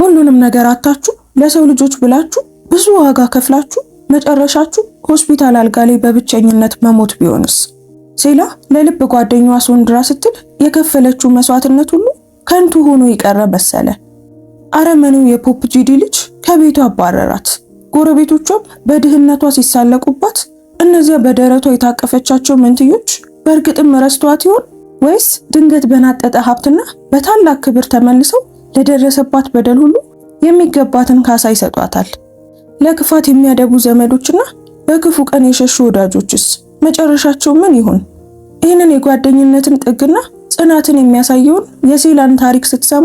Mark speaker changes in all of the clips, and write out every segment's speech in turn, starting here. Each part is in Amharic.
Speaker 1: ሁሉንም ነገር አጣችሁ ለሰው ልጆች ብላችሁ ብዙ ዋጋ ከፍላችሁ መጨረሻችሁ ሆስፒታል አልጋ ላይ በብቸኝነት መሞት ቢሆንስ? ሴላ ለልብ ጓደኛዋ ሶንድራ ስትል የከፈለችው መስዋዕትነት ሁሉ ከንቱ ሆኖ ይቀረ መሰለ። አረመኔው የፖፕ ጂዲ ልጅ ከቤቷ አባረራት። ጎረቤቶቿም በድህነቷ ሲሳለቁባት እነዚያ በደረቷ የታቀፈቻቸው መንትዮች በእርግጥም ረስተዋት ይሆን ወይስ ድንገት በናጠጠ ሀብትና በታላቅ ክብር ተመልሰው ለደረሰባት በደል ሁሉ የሚገባትን ካሳ ይሰጧታል? ለክፋት የሚያደቡ ዘመዶችና በክፉ ቀን የሸሹ ወዳጆችስ መጨረሻቸው ምን ይሆን? ይህንን የጓደኝነትን ጥግና ጽናትን የሚያሳየውን የሴላን ታሪክ ስትሰሙ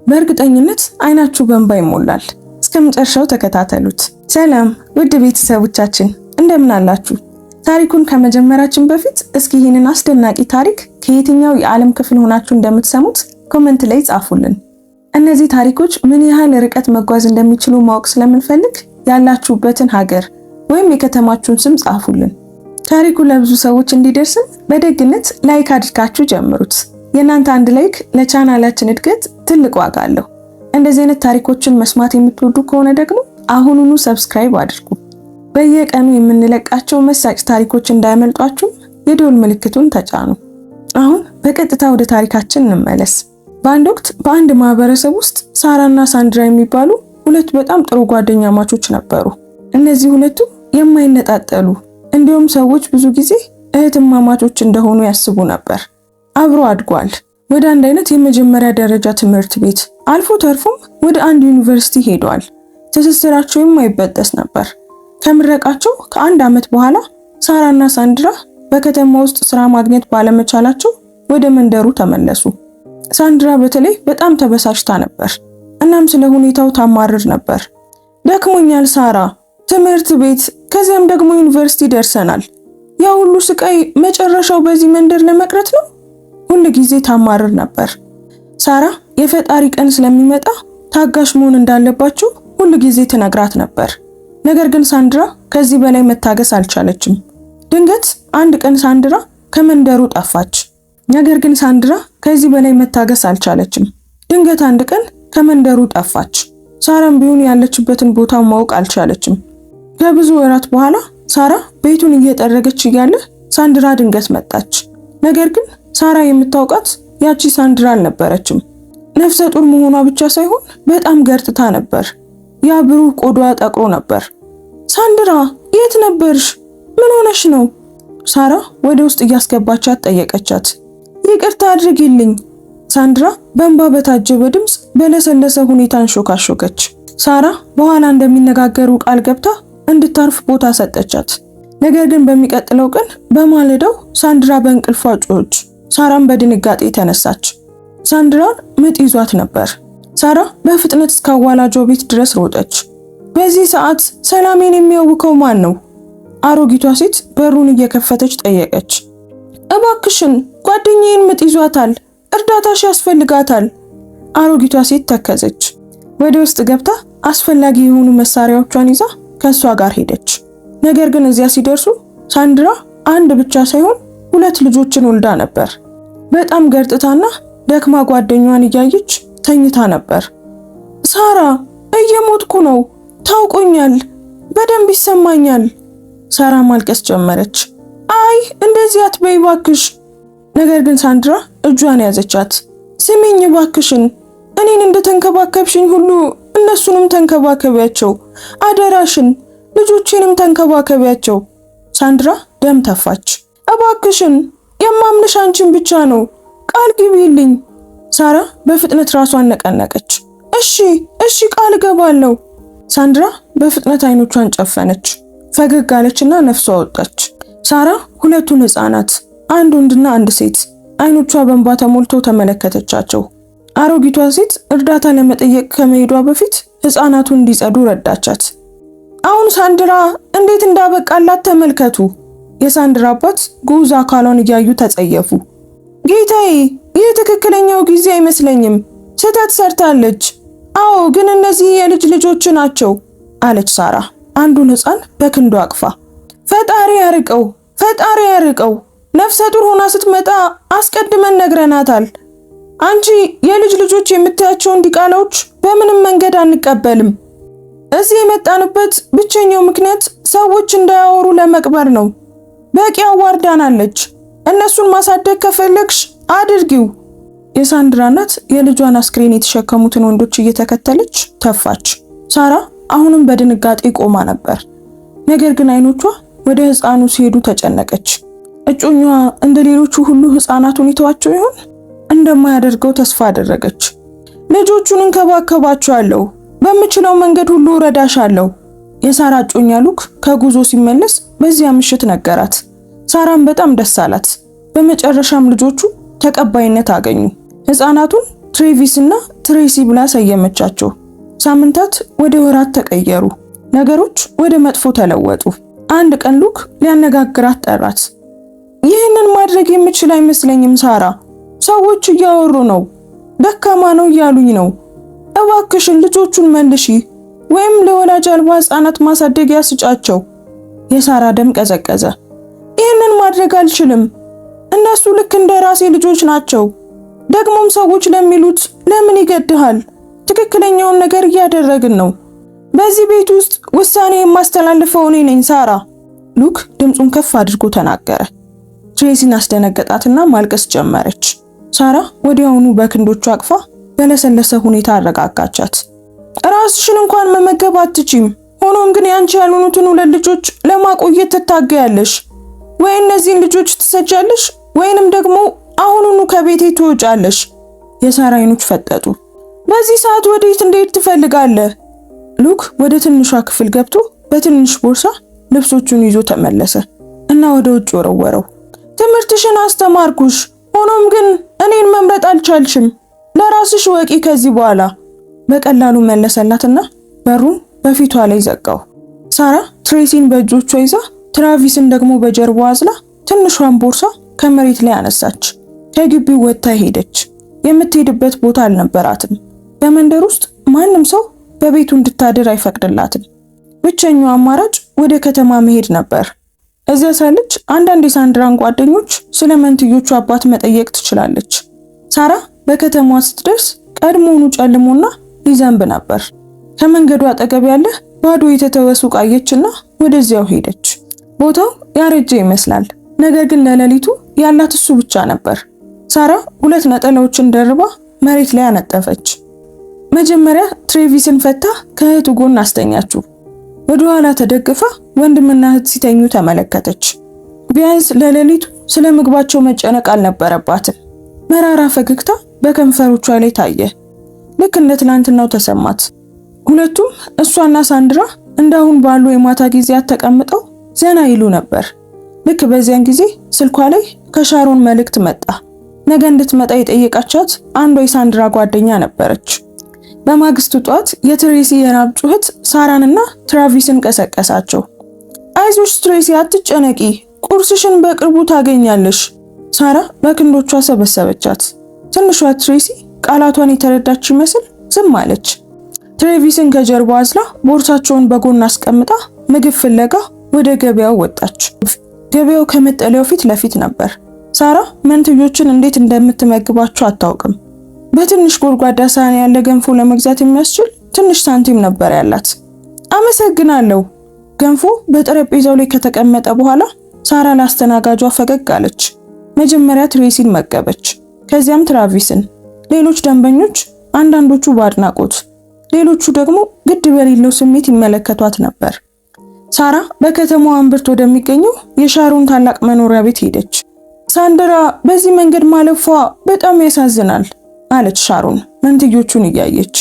Speaker 1: በእርግጠኝነት አይናችሁ በእንባ ይሞላል። እስከ መጨረሻው ተከታተሉት። ሰላም ውድ ቤተሰቦቻችን እንደምን አላችሁ? ታሪኩን ከመጀመራችን በፊት እስኪ ይህንን አስደናቂ ታሪክ ከየትኛው የዓለም ክፍል ሆናችሁ እንደምትሰሙት ኮሜንት ላይ ጻፉልን። እነዚህ ታሪኮች ምን ያህል ርቀት መጓዝ እንደሚችሉ ማወቅ ስለምንፈልግ ያላችሁበትን ሀገር ወይም የከተማችሁን ስም ጻፉልን። ታሪኩ ለብዙ ሰዎች እንዲደርስም በደግነት ላይክ አድርጋችሁ ጀምሩት። የእናንተ አንድ ላይክ ለቻናላችን እድገት ትልቅ ዋጋ አለው። እንደዚህ አይነት ታሪኮችን መስማት የምትወዱ ከሆነ ደግሞ አሁኑኑ ሰብስክራይብ አድርጉ። በየቀኑ የምንለቃቸው መሳጭ ታሪኮች እንዳያመልጧችሁ የደወል ምልክቱን ተጫኑ። አሁን በቀጥታ ወደ ታሪካችን እንመለስ። በአንድ ወቅት በአንድ ማህበረሰብ ውስጥ ሳራና ሳንድራ የሚባሉ ሁለት በጣም ጥሩ ጓደኛ ማቾች ነበሩ። እነዚህ ሁለቱ የማይነጣጠሉ እንዲሁም ሰዎች ብዙ ጊዜ እህትማማቾች እንደሆኑ ያስቡ ነበር። አብሮ አድጓል። ወደ አንድ አይነት የመጀመሪያ ደረጃ ትምህርት ቤት አልፎ ተርፎም ወደ አንድ ዩኒቨርሲቲ ሄደዋል። ትስስራቸው የማይበጠስ ነበር። ከምረቃቸው ከአንድ ዓመት በኋላ ሳራና ሳንድራ በከተማ ውስጥ ስራ ማግኘት ባለመቻላቸው ወደ መንደሩ ተመለሱ። ሳንድራ በተለይ በጣም ተበሳጭታ ነበር። እናም ስለ ሁኔታው ታማርር ነበር። ደክሞኛል ሳራ፣ ትምህርት ቤት ከዚያም ደግሞ ዩኒቨርሲቲ ደርሰናል። ያ ሁሉ ስቃይ መጨረሻው በዚህ መንደር ለመቅረት ነው? ሁሉ ጊዜ ታማርር ነበር። ሳራ የፈጣሪ ቀን ስለሚመጣ ታጋሽ መሆን እንዳለባቸው ሁሉ ጊዜ ትነግራት ነበር። ነገር ግን ሳንድራ ከዚህ በላይ መታገስ አልቻለችም። ድንገት አንድ ቀን ሳንድራ ከመንደሩ ጠፋች። ነገር ግን ሳንድራ ከዚህ በላይ መታገስ አልቻለችም። ድንገት አንድ ቀን ከመንደሩ ጠፋች። ሳራም ቢሆን ያለችበትን ቦታ ማወቅ አልቻለችም። ከብዙ ወራት በኋላ ሳራ ቤቱን እየጠረገች እያለ ሳንድራ ድንገት መጣች። ነገር ግን ሳራ የምታውቃት ያቺ ሳንድራ አልነበረችም። ነፍሰ ጡር መሆኗ ብቻ ሳይሆን በጣም ገርጥታ ነበር። ያ ብሩህ ቆዳዋ ጠቁሮ ነበር። ሳንድራ የት ነበርሽ? ምን ሆነሽ ነው? ሳራ ወደ ውስጥ እያስገባቻት ጠየቀቻት። ይቅርታ አድርጊልኝ። ሳንድራ በእንባ በታጀበ ድምፅ በለሰለሰ ሁኔታ አንሾካሾከች። ሳራ በኋላ እንደሚነጋገሩ ቃል ገብታ እንድታርፍ ቦታ ሰጠቻት። ነገር ግን በሚቀጥለው ቀን በማለዳው ሳንድራ በእንቅልፏ ጮኸች። ሳራም በድንጋጤ ተነሳች። ሳንድራን ምጥ ይዟት ነበር። ሳራ በፍጥነት እስከ አዋላጇ ቤት ድረስ ሮጠች። በዚህ ሰዓት ሰላሜን የሚያውከው ማን ነው? አሮጊቷ ሴት በሩን እየከፈተች ጠየቀች። እባክሽን ጓደኛዬን ምጥ ይዟታል፣ እርዳታሽ ያስፈልጋታል። አሮጊቷ ሴት ተከዘች። ወደ ውስጥ ገብታ አስፈላጊ የሆኑ መሳሪያዎቿን ይዛ ከሷ ጋር ሄደች። ነገር ግን እዚያ ሲደርሱ ሳንድራ አንድ ብቻ ሳይሆን ሁለት ልጆችን ወልዳ ነበር። በጣም ገርጥታና ደክማ ጓደኛዋን እያየች ተኝታ ነበር። ሳራ እየሞትኩ ነው፣ ታውቆኛል፣ በደንብ ይሰማኛል። ሳራ ማልቀስ ጀመረች። አይ እንደዚህ አትበይ ባክሽ። ነገር ግን ሳንድራ እጇን ያዘቻት። ስሚኝ ባክሽን፣ እኔን እንደተንከባከብሽኝ ሁሉ እነሱንም ተንከባከቢያቸው፣ አደራሽን፣ ልጆቼንም ተንከባከቢያቸው። ሳንድራ ደም ተፋች። እባክሽን የማምንሽ አንቺን ብቻ ነው፣ ቃል ግቢልኝ። ሳራ በፍጥነት ራሷን ነቀነቀች። እሺ ቃል እገባለሁ። ሳንድራ በፍጥነት አይኖቿን ጨፈነች። ፈገግ አለችና ነፍሷ ወጣች። ሳራ ሁለቱን ህፃናት አንድ ወንድና አንድ ሴት አይኖቿ በእንባ ተሞልቶ ተመለከተቻቸው። አሮጊቷ ሴት እርዳታ ለመጠየቅ ከመሄዷ በፊት ህፃናቱን እንዲጸዱ ረዳቻት። አሁን ሳንድራ እንዴት እንዳበቃላት ተመልከቱ። የሳንድራ አባት ጉዝ አካሏን እያዩ ተጸየፉ። ጌታዬ፣ ይህ ትክክለኛው ጊዜ አይመስለኝም፣ ስህተት ሰርታለች። አዎ ግን እነዚህ የልጅ ልጆች ናቸው አለች ሳራ አንዱን ህፃን በክንዱ አቅፋ። ፈጣሪ ያርቀው፣ ነፍሰ ጡር ሆና ስትመጣ አስቀድመን ነግረናታል። አንቺ የልጅ ልጆች የምታያቸውን ዲቃላዎች በምንም መንገድ አንቀበልም። እዚህ የመጣንበት ብቸኛው ምክንያት ሰዎች እንዳያወሩ ለመቅበር ነው። በቂ አዋርዳናለች። እነሱን ማሳደግ ከፈለግሽ አድርጊው። የሳንድራ እናት የልጇን አስክሬን የተሸከሙትን ወንዶች እየተከተለች ተፋች። ሳራ አሁንም በድንጋጤ ቆማ ነበር። ነገር ግን አይኖቿ ወደ ህፃኑ ሲሄዱ ተጨነቀች። እጮኛዋ እንደ ሌሎቹ ሁሉ ህፃናቱን ይተዋቸው ይሆን? እንደማያደርገው ተስፋ አደረገች። ልጆቹን እንከባከባቸዋለሁ፣ በምችለው መንገድ ሁሉ እረዳሻለሁ። የሳራ እጮኛ ሉክ ከጉዞ ሲመለስ በዚያ ምሽት ነገራት። ሳራም በጣም ደስ አላት። በመጨረሻም ልጆቹ ተቀባይነት አገኙ። ህፃናቱን ትሬቪስ እና ትሬሲ ብላ ሰየመቻቸው። ሳምንታት ወደ ወራት ተቀየሩ። ነገሮች ወደ መጥፎ ተለወጡ። አንድ ቀን ሉክ ሊያነጋግራት ጠራት። ይህንን ማድረግ የምችል አይመስለኝም ሳራ፣ ሰዎች እያወሩ ነው፣ ደካማ ነው እያሉኝ ነው። እባክሽን ልጆቹን መልሺ ወይም ለወላጅ አልባ ህፃናት ማሳደጊያ ስጫቸው። የሳራ ደም ቀዘቀዘ። ይህንን ማድረግ አልችልም። እነሱ ልክ እንደ ራሴ ልጆች ናቸው። ደግሞም ሰዎች ለሚሉት ለምን ይገድሃል? ትክክለኛውን ነገር እያደረግን ነው። በዚህ ቤት ውስጥ ውሳኔ የማስተላልፈው እኔ ነኝ ሳራ። ሉክ ድምፁን ከፍ አድርጎ ተናገረ። ትሬሲን አስደነገጣትና ማልቀስ ጀመረች። ሳራ ወዲያውኑ በክንዶቿ አቅፋ በለሰለሰ ሁኔታ አረጋጋቻት። ራስሽን እንኳን መመገብ አትችይም። ሆኖም ግን ያንቺ ያልሆኑትን ሁለት ልጆች ለማቆየት ትታገያለሽ። ወይ እነዚህን ልጆች ትሰጃለሽ ወይንም ደግሞ አሁኑኑ ከቤቴ ትወጫለሽ። የሳራ አይኖች ፈጠጡ። በዚህ ሰዓት ወዴት እንዴት ትፈልጋለህ? ሉክ ወደ ትንሿ ክፍል ገብቶ በትንሽ ቦርሳ ልብሶቹን ይዞ ተመለሰ እና ወደ ውጭ ወረወረው። ትምህርትሽን አስተማርኩሽ፣ ሆኖም ግን እኔን መምረጥ አልቻልሽም። ለራስሽ ወቂ ከዚህ በኋላ በቀላሉ መለሰላትና በሩን በፊቷ ላይ ዘጋው። ሳራ ትሬሲን በእጆቿ ይዛ ትራቪስን ደግሞ በጀርባዋ አዝላ ትንሿን ቦርሳ ከመሬት ላይ አነሳች። ከግቢው ወጥታ ሄደች። የምትሄድበት ቦታ አልነበራትም። በመንደር ውስጥ ማንም ሰው በቤቱ እንድታድር አይፈቅድላትም። ብቸኛው አማራጭ ወደ ከተማ መሄድ ነበር። እዚያ ሳለች አንዳንድ የሳንድራን ጓደኞች ስለ መንትዮቹ አባት መጠየቅ ትችላለች። ሳራ በከተማዋ ስትደርስ ቀድሞውኑ ጨልሞና ሊዘንብ ነበር። ከመንገዱ አጠገብ ያለ ባዶ የተተወ ሱቅ አየችና ወደዚያው ሄደች። ቦታው ያረጀ ይመስላል፣ ነገር ግን ለሌሊቱ ያላት እሱ ብቻ ነበር። ሳራ ሁለት ነጠላዎችን ደርባ መሬት ላይ አነጠፈች። መጀመሪያ ትሬቪስን ፈታ ከእህቱ ጎን አስተኛችው። ወደ ኋላ ተደግፋ ወንድምና እህት ሲተኙ ተመለከተች። ቢያንስ ለሌሊቱ ስለ ምግባቸው መጨነቅ አልነበረባትም። መራራ ፈገግታ በከንፈሮቿ ላይ ታየ። ልክ እንደ ትናንትናው ተሰማት። ሁለቱም እሷና ሳንድራ እንዳሁን ባሉ የማታ ጊዜያት ተቀምጠው ዘና ይሉ ነበር። ልክ በዚያን ጊዜ ስልኳ ላይ ከሻሮን መልእክት መጣ። ነገ እንድትመጣ የጠየቃቻት አንዷ የሳንድራ ጓደኛ ነበረች። በማግስቱ ጧት የትሬሲ የራብ ጩኸት ሳራንና ትራቪስን ቀሰቀሳቸው። አይዞሽ ትሬሲ፣ አትጨነቂ፣ ቁርስሽን በቅርቡ ታገኛለሽ። ሳራ በክንዶቿ ሰበሰበቻት። ትንሿ ትሬሲ ቃላቷን የተረዳች ይመስል ዝም አለች። ትሬቪስን ከጀርባው አዝላ ቦርሳቸውን በጎን አስቀምጣ ምግብ ፍለጋ ወደ ገበያው ወጣች። ገበያው ከመጠለያው ፊት ለፊት ነበር። ሳራ መንትዮችን እንዴት እንደምትመግባቸው አታውቅም። በትንሽ ጎድጓዳ ሳህን ያለ ገንፎ ለመግዛት የሚያስችል ትንሽ ሳንቲም ነበር ያላት። አመሰግናለሁ። ገንፎ በጠረጴዛው ላይ ከተቀመጠ በኋላ ሳራ ላስተናጋጇ ፈገግ አለች። መጀመሪያ ትሬሲን መገበች፣ ከዚያም ትራቪስን። ሌሎች ደንበኞች አንዳንዶቹ በአድናቆት ሌሎቹ ደግሞ ግድ በሌለው ስሜት ይመለከቷት ነበር። ሳራ በከተማዋ እምብርት ወደሚገኘው የሻሮን ታላቅ መኖሪያ ቤት ሄደች። ሳንድራ በዚህ መንገድ ማለፏ በጣም ያሳዝናል አለች ሻሮን መንትዮቹን እያየች።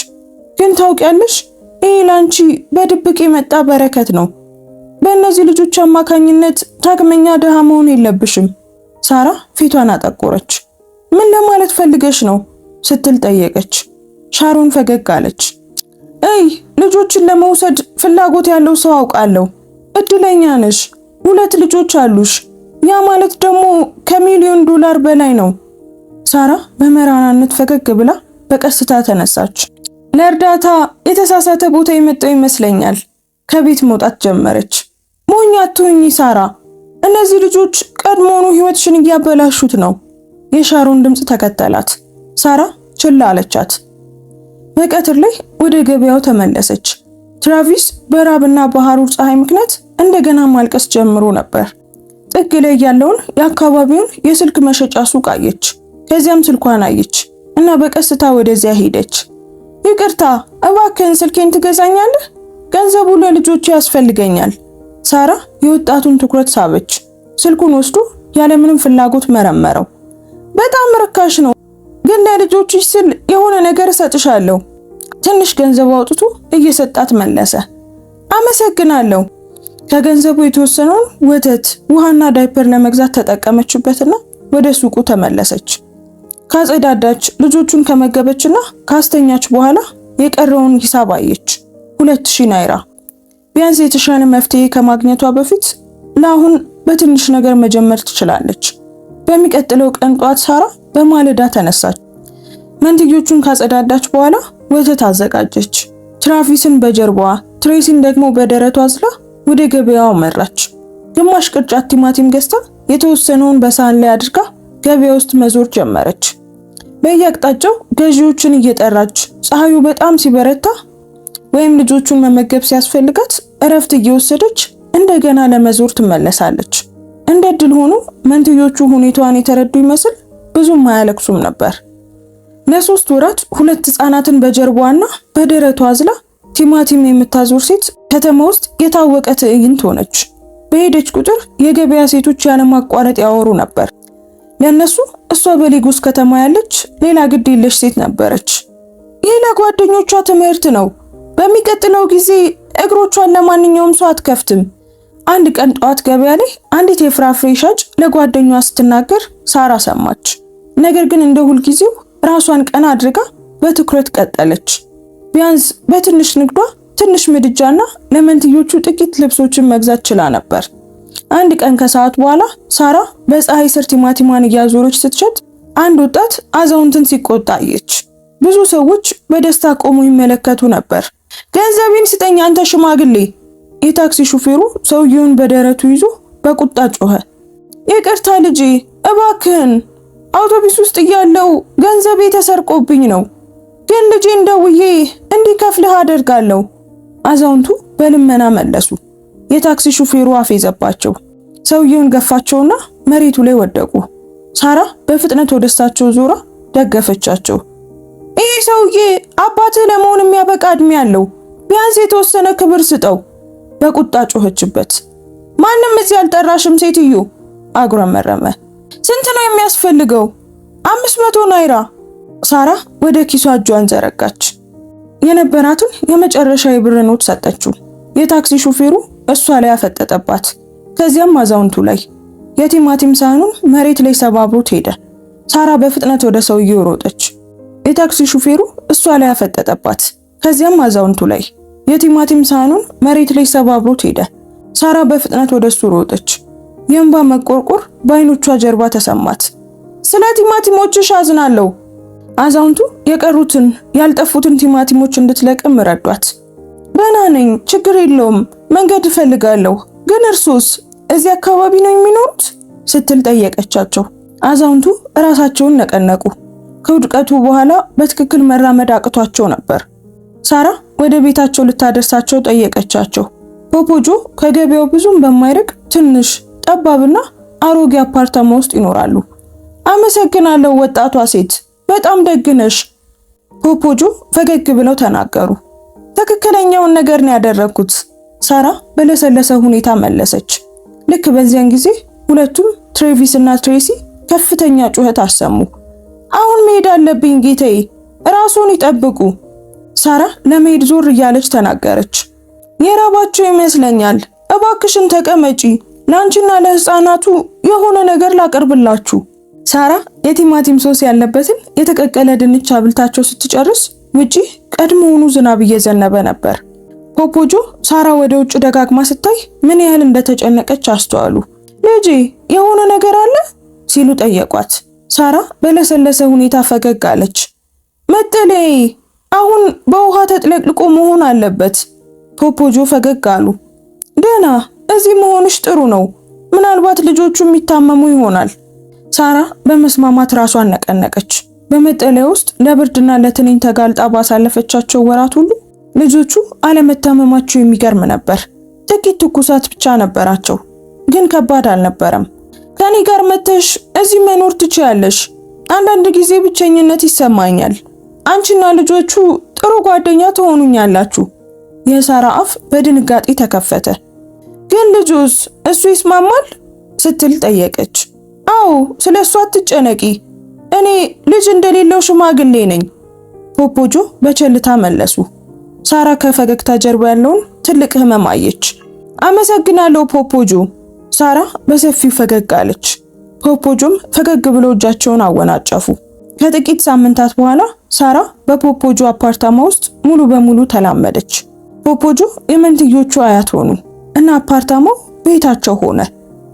Speaker 1: ግን ታውቂያለሽ፣ ይህ ላንቺ በድብቅ የመጣ በረከት ነው። በእነዚህ ልጆች አማካኝነት ዳግመኛ ድሃ መሆን የለብሽም። ሳራ ፊቷን አጠቆረች። ምን ለማለት ፈልገሽ ነው ስትል ጠየቀች። ሻሮን ፈገግ አለች። ልጆችን ለመውሰድ ፍላጎት ያለው ሰው አውቃለሁ። እድለኛ ነሽ፣ 2 ልጆች አሉሽ። ያ ማለት ደግሞ $1,000,000 በላይ ነው። ሳራ በመራራነት ፈገግ ብላ በቀስታ ተነሳች። ለእርዳታ የተሳሳተ ቦታ የመጣው ይመስለኛል። ከቤት መውጣት ጀመረች። ሞኝ አትሁኚ ሳራ፣ እነዚህ ልጆች ቀድሞውኑ ህይወትሽን እያበላሹት ነው። የሻሮን ድምጽ ተከተላት። ሳራ ችላ አለቻት። በቀትር ላይ ወደ ገበያው ተመለሰች። ትራቪስ በራብና በሐሩር ፀሐይ ምክንያት እንደገና ማልቀስ ጀምሮ ነበር። ጥግ ላይ ያለውን የአካባቢውን የስልክ መሸጫ ሱቅ አየች። ከዚያም ስልኳን አየች እና በቀስታ ወደዚያ ሄደች። ይቅርታ፣ እባክህን ስልኬን ትገዛኛለህ? ገንዘቡ ለልጆቼ ያስፈልገኛል። ሳራ የወጣቱን ትኩረት ሳበች። ስልኩን ወስዶ ያለምንም ፍላጎት መረመረው። በጣም ርካሽ ነው፣ ግን ለልጆችሽ ስል የሆነ ነገር እሰጥሻለሁ። ትንሽ ገንዘብ አውጥቶ እየሰጣት መለሰ። አመሰግናለሁ። ከገንዘቡ የተወሰነውን ወተት፣ ውሃና ዳይፐር ለመግዛት ተጠቀመችበትና ወደ ሱቁ ተመለሰች። ካጸዳዳች፣ ልጆቹን ከመገበችና ካስተኛች በኋላ የቀረውን ሂሳብ አየች። 2000 ናይራ። ቢያንስ የተሻለ መፍትሄ ከማግኘቷ በፊት ለአሁን በትንሽ ነገር መጀመር ትችላለች። በሚቀጥለው ቀን ጧት ሳራ በማለዳ ተነሳች። መንትዮቹን ካጸዳዳች በኋላ ወተት አዘጋጀች። ትራቪስን በጀርባዋ ትሬሲን ደግሞ በደረቷ አዝላ ወደ ገበያው መራች። ግማሽ ቅርጫት ቲማቲም ገዝታ የተወሰነውን በሳህን ላይ አድርጋ ገበያ ውስጥ መዞር ጀመረች። በየአቅጣጫው ገዢዎችን እየጠራች ፀሐዩ በጣም ሲበረታ ወይም ልጆቹን መመገብ ሲያስፈልጋት እረፍት እየወሰደች እንደገና ለመዞር ትመለሳለች። እንደ ዕድል ሆኖ መንትዮቹ ሁኔታዋን የተረዱ ይመስል ብዙም አያለቅሱም ነበር። ለ3 ወራት 2 ህፃናትን በጀርባዋና በደረቷ አዝላ ቲማቲም የምታዞር ሴት ከተማ ውስጥ የታወቀ ትዕይንት ሆነች። በሄደች ቁጥር የገበያ ሴቶች ያለማቋረጥ ያወሩ ነበር። ለነሱ እሷ በሌጎስ ከተማ ያለች ሌላ ግድ የለሽ ሴት ነበረች። ይህ ለጓደኞቿ ትምህርት ነው። በሚቀጥለው ጊዜ እግሮቿን ለማንኛውም ሰው አትከፍትም። አንድ ቀን ጠዋት ገበያ ላይ አንዲት የፍራፍሬ ሻጭ ለጓደኛዋ ስትናገር ሳራ ሰማች። ነገር ግን እንደ ሁልጊዜው ራሷን ቀና አድርጋ በትኩረት ቀጠለች። ቢያንስ በትንሽ ንግዷ ትንሽ ምድጃና ለመንትዮቹ ጥቂት ልብሶችን መግዛት ችላ ነበር። አንድ ቀን ከሰዓት በኋላ ሳራ በፀሐይ ስር ቲማቲሟን እያዞረች ስትሸጥ አንድ ወጣት አዛውንትን ሲቆጣ አየች። ብዙ ሰዎች በደስታ ቆመው ይመለከቱ ነበር። ገንዘቤን ስጠኝ አንተ ሽማግሌ! የታክሲ ሹፌሩ ሰውየውን በደረቱ ይዞ በቁጣ ጮኸ። ይቅርታ ልጄ፣ እባክህን አውቶቡስ ውስጥ እያለው ገንዘቤ ተሰርቆብኝ ነው፣ ግን ልጄን ደውዬ እንዲከፍልህ አደርጋለሁ። አዛውንቱ በልመና መለሱ። የታክሲ ሹፌሩ አፌዘባቸው። ሰውየውን ገፋቸውና መሬቱ ላይ ወደቁ። ሳራ በፍጥነት ወደ እሳቸው ዞራ ደገፈቻቸው። ይህ ሰውዬ አባትህ ለመሆን የሚያበቃ እድሜ ያለው፣ ቢያንስ የተወሰነ ክብር ስጠው! በቁጣ ጮኸችበት። ማንም እዚህ አልጠራሽም ሴትዮ! አጉረመረመ። ስንት ነው የሚያስፈልገው? 500 ናይራ። ሳራ ወደ ኪሷ እጇን ዘረጋች። የነበራትን የመጨረሻ የብር ኖት ሰጠችው። የታክሲ ሹፌሩ እሷ ላይ አፈጠጠባት። ከዚያም አዛውንቱ ላይ። የቲማቲም ሳህኑን መሬት ላይ ሰባብሮት ሄደ። ሳራ በፍጥነት ወደ ሰውየው ሮጠች። የታክሲ ሹፌሩ እሷ ላይ አፈጠጠባት። ከዚያም አዛውንቱ ላይ። የቲማቲም ሳህኑን መሬት ላይ ሰባብሮት ሄደ። ሳራ በፍጥነት ወደ እሱ ሮጠች። የእንባ መቆርቆር በአይኖቿ ጀርባ ተሰማት። ስለ ቲማቲሞችሽ አዝናለሁ። አዛውንቱ የቀሩትን ያልጠፉትን ቲማቲሞች እንድትለቅም ረዷት። ደህና ነኝ፣ ችግር የለውም፣ መንገድ እፈልጋለሁ። ግን እርሶስ እዚህ አካባቢ ነው የሚኖሩት? ስትል ጠየቀቻቸው። አዛውንቱ ራሳቸውን ነቀነቁ። ከውድቀቱ በኋላ በትክክል መራመድ አቅቷቸው ነበር። ሳራ ወደ ቤታቸው ልታደርሳቸው ጠየቀቻቸው። ፖፖጆ ከገበያው ብዙም በማይርቅ ትንሽ ጠባብና አሮጌ አፓርታማ ውስጥ ይኖራሉ። አመሰግናለሁ ወጣቷ ሴት፣ በጣም ደግነሽ። ፖፖጆ ፈገግ ብለው ተናገሩ። ትክክለኛውን ነገር ነው ያደረኩት፣ ሳራ በለሰለሰ ሁኔታ መለሰች። ልክ በዚያን ጊዜ ሁለቱም ትሬቪስ እና ትሬሲ ከፍተኛ ጩኸት አሰሙ። አሁን መሄድ አለብኝ ጌታዬ፣ ራስዎን ይጠብቁ። ሳራ ለመሄድ ዞር እያለች ተናገረች። የራባቸው ይመስለኛል፣ እባክሽን ተቀመጪ፣ ላንቺና ለህፃናቱ የሆነ ነገር ላቀርብላችሁ። ሳራ የቲማቲም ሶስ ያለበትን የተቀቀለ ድንች አብልታቸው ስትጨርስ ውጪ ቀድሞውኑ ዝናብ እየዘነበ ነበር። ፖፖጆ ሳራ ወደ ውጭ ደጋግማ ስታይ ምን ያህል እንደተጨነቀች አስተዋሉ። ልጄ የሆነ ነገር አለ ሲሉ ጠየቋት። ሳራ በለሰለሰ ሁኔታ ፈገግ አለች። መጠለያዬ አሁን በውሃ ተጥለቅልቆ መሆን አለበት። ፖፖጆ ፈገግ አሉ። ደህና፣ እዚህ መሆንሽ ጥሩ ነው። ምናልባት ልጆቹ የሚታመሙ ይሆናል። ሳራ በመስማማት ራሷን ነቀነቀች። በመጠለያ ውስጥ ለብርድና ለትንኝ ተጋልጣ ባሳለፈቻቸው ወራት ሁሉ ልጆቹ አለመታመማቸው የሚገርም ነበር። ጥቂት ትኩሳት ብቻ ነበራቸው፣ ግን ከባድ አልነበረም። ከኔ ጋር መተሽ እዚህ መኖር ትችያለሽ። አንዳንድ ጊዜ ብቸኝነት ይሰማኛል። አንቺና ልጆቹ ጥሩ ጓደኛ ትሆኑኛላችሁ። የሳራ አፍ በድንጋጤ ተከፈተ። ግን ልጁስ እሱ ይስማማል ስትል ጠየቀች። አዎ፣ ስለሱ አትጨነቂ። እኔ ልጅ እንደሌለው ሽማግሌ ነኝ። ፖፖጆ በቸልታ መለሱ። ሳራ ከፈገግታ ጀርባ ያለውን ትልቅ ህመም አየች። አመሰግናለሁ ፖፖጆ። ሳራ በሰፊው ፈገግ አለች። ፖፖጆም ፈገግ ብሎ እጃቸውን አወናጨፉ። ከጥቂት ሳምንታት በኋላ ሳራ በፖፖጆ አፓርታማ ውስጥ ሙሉ በሙሉ ተላመደች። ፖፖጆ የመንትዮቹ አያት ሆኑ እና አፓርታማው ቤታቸው ሆነ።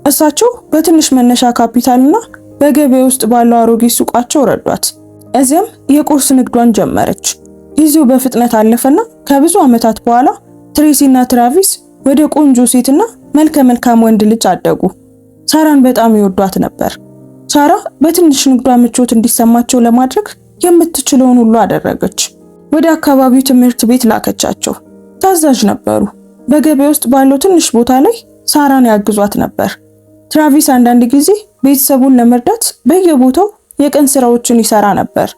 Speaker 1: እሳቸው በትንሽ መነሻ ካፒታልና በገበያ ውስጥ ባለው አሮጌ ሱቃቸው ረዷት። እዚያም የቁርስ ንግዷን ጀመረች። ጊዜው በፍጥነት አለፈና ከብዙ ዓመታት በኋላ ትሬሲና ትራቪስ ወደ ቆንጆ ሴትና መልከ መልካም ወንድ ልጅ አደጉ። ሳራን በጣም ይወዷት ነበር። ሳራ በትንሽ ንግዷ ምቾት እንዲሰማቸው ለማድረግ የምትችለውን ሁሉ አደረገች። ወደ አካባቢው ትምህርት ቤት ላከቻቸው። ታዛዥ ነበሩ። በገበያ ውስጥ ባለው ትንሽ ቦታ ላይ ሳራን ያግዟት ነበር። ትራቪስ አንዳንድ ጊዜ ቤተሰቡን ለመርዳት በየቦታው የቀን ስራዎችን ይሰራ ነበር።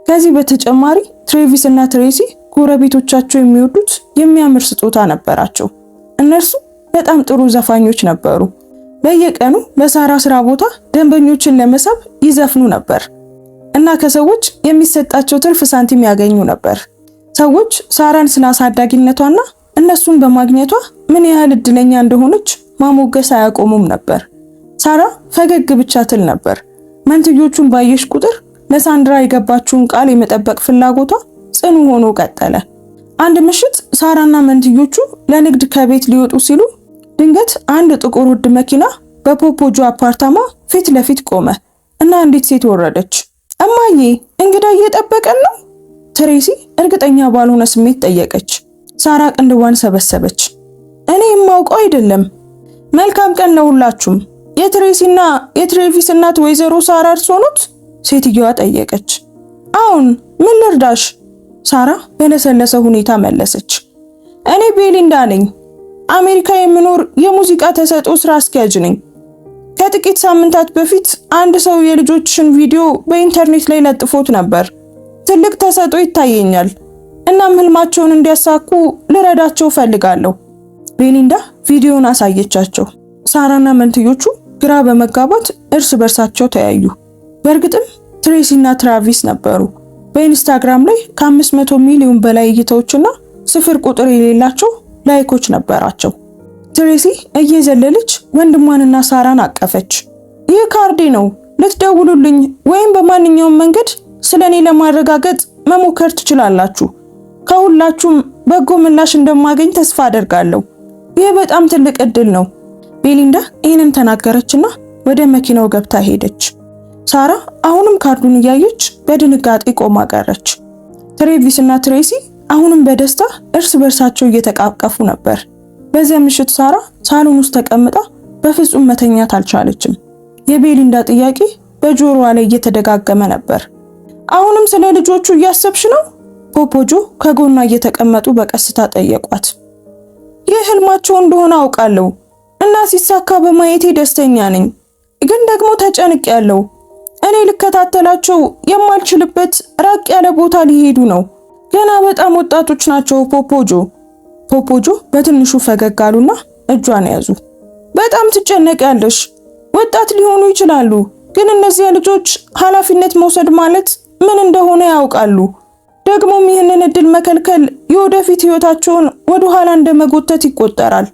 Speaker 1: ከዚህ በተጨማሪ ትሬቪስ እና ትሬሲ ጎረቤቶቻቸው የሚወዱት የሚያምር ስጦታ ነበራቸው። እነርሱ በጣም ጥሩ ዘፋኞች ነበሩ። በየቀኑ በሳራ ስራ ቦታ ደንበኞችን ለመሳብ ይዘፍኑ ነበር እና ከሰዎች የሚሰጣቸው ትርፍ ሳንቲም ያገኙ ነበር። ሰዎች ሳራን ስለ አሳዳጊነቷና እነሱን በማግኘቷ ምን ያህል እድለኛ እንደሆነች ማሞገስ አያቆሙም ነበር። ሳራ ፈገግ ብቻ ትል ነበር። መንትዮቹን ባየሽ ቁጥር ለሳንድራ የገባችውን ቃል የመጠበቅ ፍላጎቷ ጽኑ ሆኖ ቀጠለ። አንድ ምሽት ሳራና መንትዮቹ ለንግድ ከቤት ሊወጡ ሲሉ ድንገት አንድ ጥቁር ውድ መኪና በፖፖጆ አፓርታማ ፊት ለፊት ቆመ እና አንዲት ሴት ወረደች። እማዬ፣ እንግዳ እየጠበቀን ነው? ትሬሲ እርግጠኛ ባልሆነ ስሜት ጠየቀች። ሳራ ቅንድቧን ሰበሰበች። እኔ የማውቀው አይደለም። መልካም ቀን ለሁላችሁም። የትሬሲና የትሬቪስ እናት ወይዘሮ ሳራ እርሶ ኖት? ሴትየዋ ጠየቀች። አሁን ምን ልርዳሽ? ሳራ በለሰለሰ ሁኔታ መለሰች። እኔ ቤሊንዳ ነኝ። አሜሪካ የምኖር የሙዚቃ ተሰጥኦ ስራ አስኪያጅ ነኝ። ከጥቂት ሳምንታት በፊት አንድ ሰው የልጆችሽን ቪዲዮ በኢንተርኔት ላይ ለጥፎት ነበር። ትልቅ ተሰጥኦ ይታየኛል። እናም ህልማቸውን እንዲያሳኩ ልረዳቸው ፈልጋለሁ። ቤሊንዳ ቪዲዮውን አሳየቻቸው። ሳራና መንትዮቹ ግራ በመጋባት እርስ በርሳቸው ተያዩ። በእርግጥም ትሬሲና ትራቪስ ነበሩ። በኢንስታግራም ላይ ከ500 ሚሊዮን በላይ እይታዎችና ስፍር ቁጥር የሌላቸው ላይኮች ነበራቸው። ትሬሲ እየዘለለች ወንድሟንና ሳራን አቀፈች። ይህ ካርዴ ነው። ልትደውሉልኝ ወይም በማንኛውም መንገድ ስለኔ ለማረጋገጥ መሞከር ትችላላችሁ። ከሁላችሁም በጎ ምላሽ እንደማገኝ ተስፋ አደርጋለሁ። ይህ በጣም ትልቅ እድል ነው። ቤሊንዳ ይህንን ተናገረችና ወደ መኪናው ገብታ ሄደች። ሳራ አሁንም ካርዱን እያየች በድንጋጤ ቆማ ቀረች። ትሬቪስና ትሬሲ አሁንም በደስታ እርስ በርሳቸው እየተቃቀፉ ነበር። በዚያ ምሽት ሳራ ሳሎን ውስጥ ተቀምጣ በፍጹም መተኛት አልቻለችም። የቤሊንዳ ጥያቄ በጆሮዋ ላይ እየተደጋገመ ነበር። አሁንም ስለ ልጆቹ እያሰብሽ ነው? ፖፖጆ ከጎኗ እየተቀመጡ በቀስታ ጠየቋት። ይህ ህልማቸው እንደሆነ አውቃለሁ እና ሲሳካ በማየቴ ደስተኛ ነኝ፣ ግን ደግሞ ተጨንቄያለሁ። እኔ ልከታተላቸው የማልችልበት ራቅ ያለ ቦታ ሊሄዱ ነው። ገና በጣም ወጣቶች ናቸው ፖፖጆ በትንሹ ፈገግ አሉና እጇን ያዙ። በጣም ትጨነቂያለሽ። ወጣት ሊሆኑ ይችላሉ፣ ግን እነዚያ ልጆች ኃላፊነት መውሰድ ማለት ምን እንደሆነ ያውቃሉ። ደግሞም ይህንን እድል መከልከል የወደፊት ህይወታቸውን ወደ ኋላ እንደመጎተት ይቆጠራል።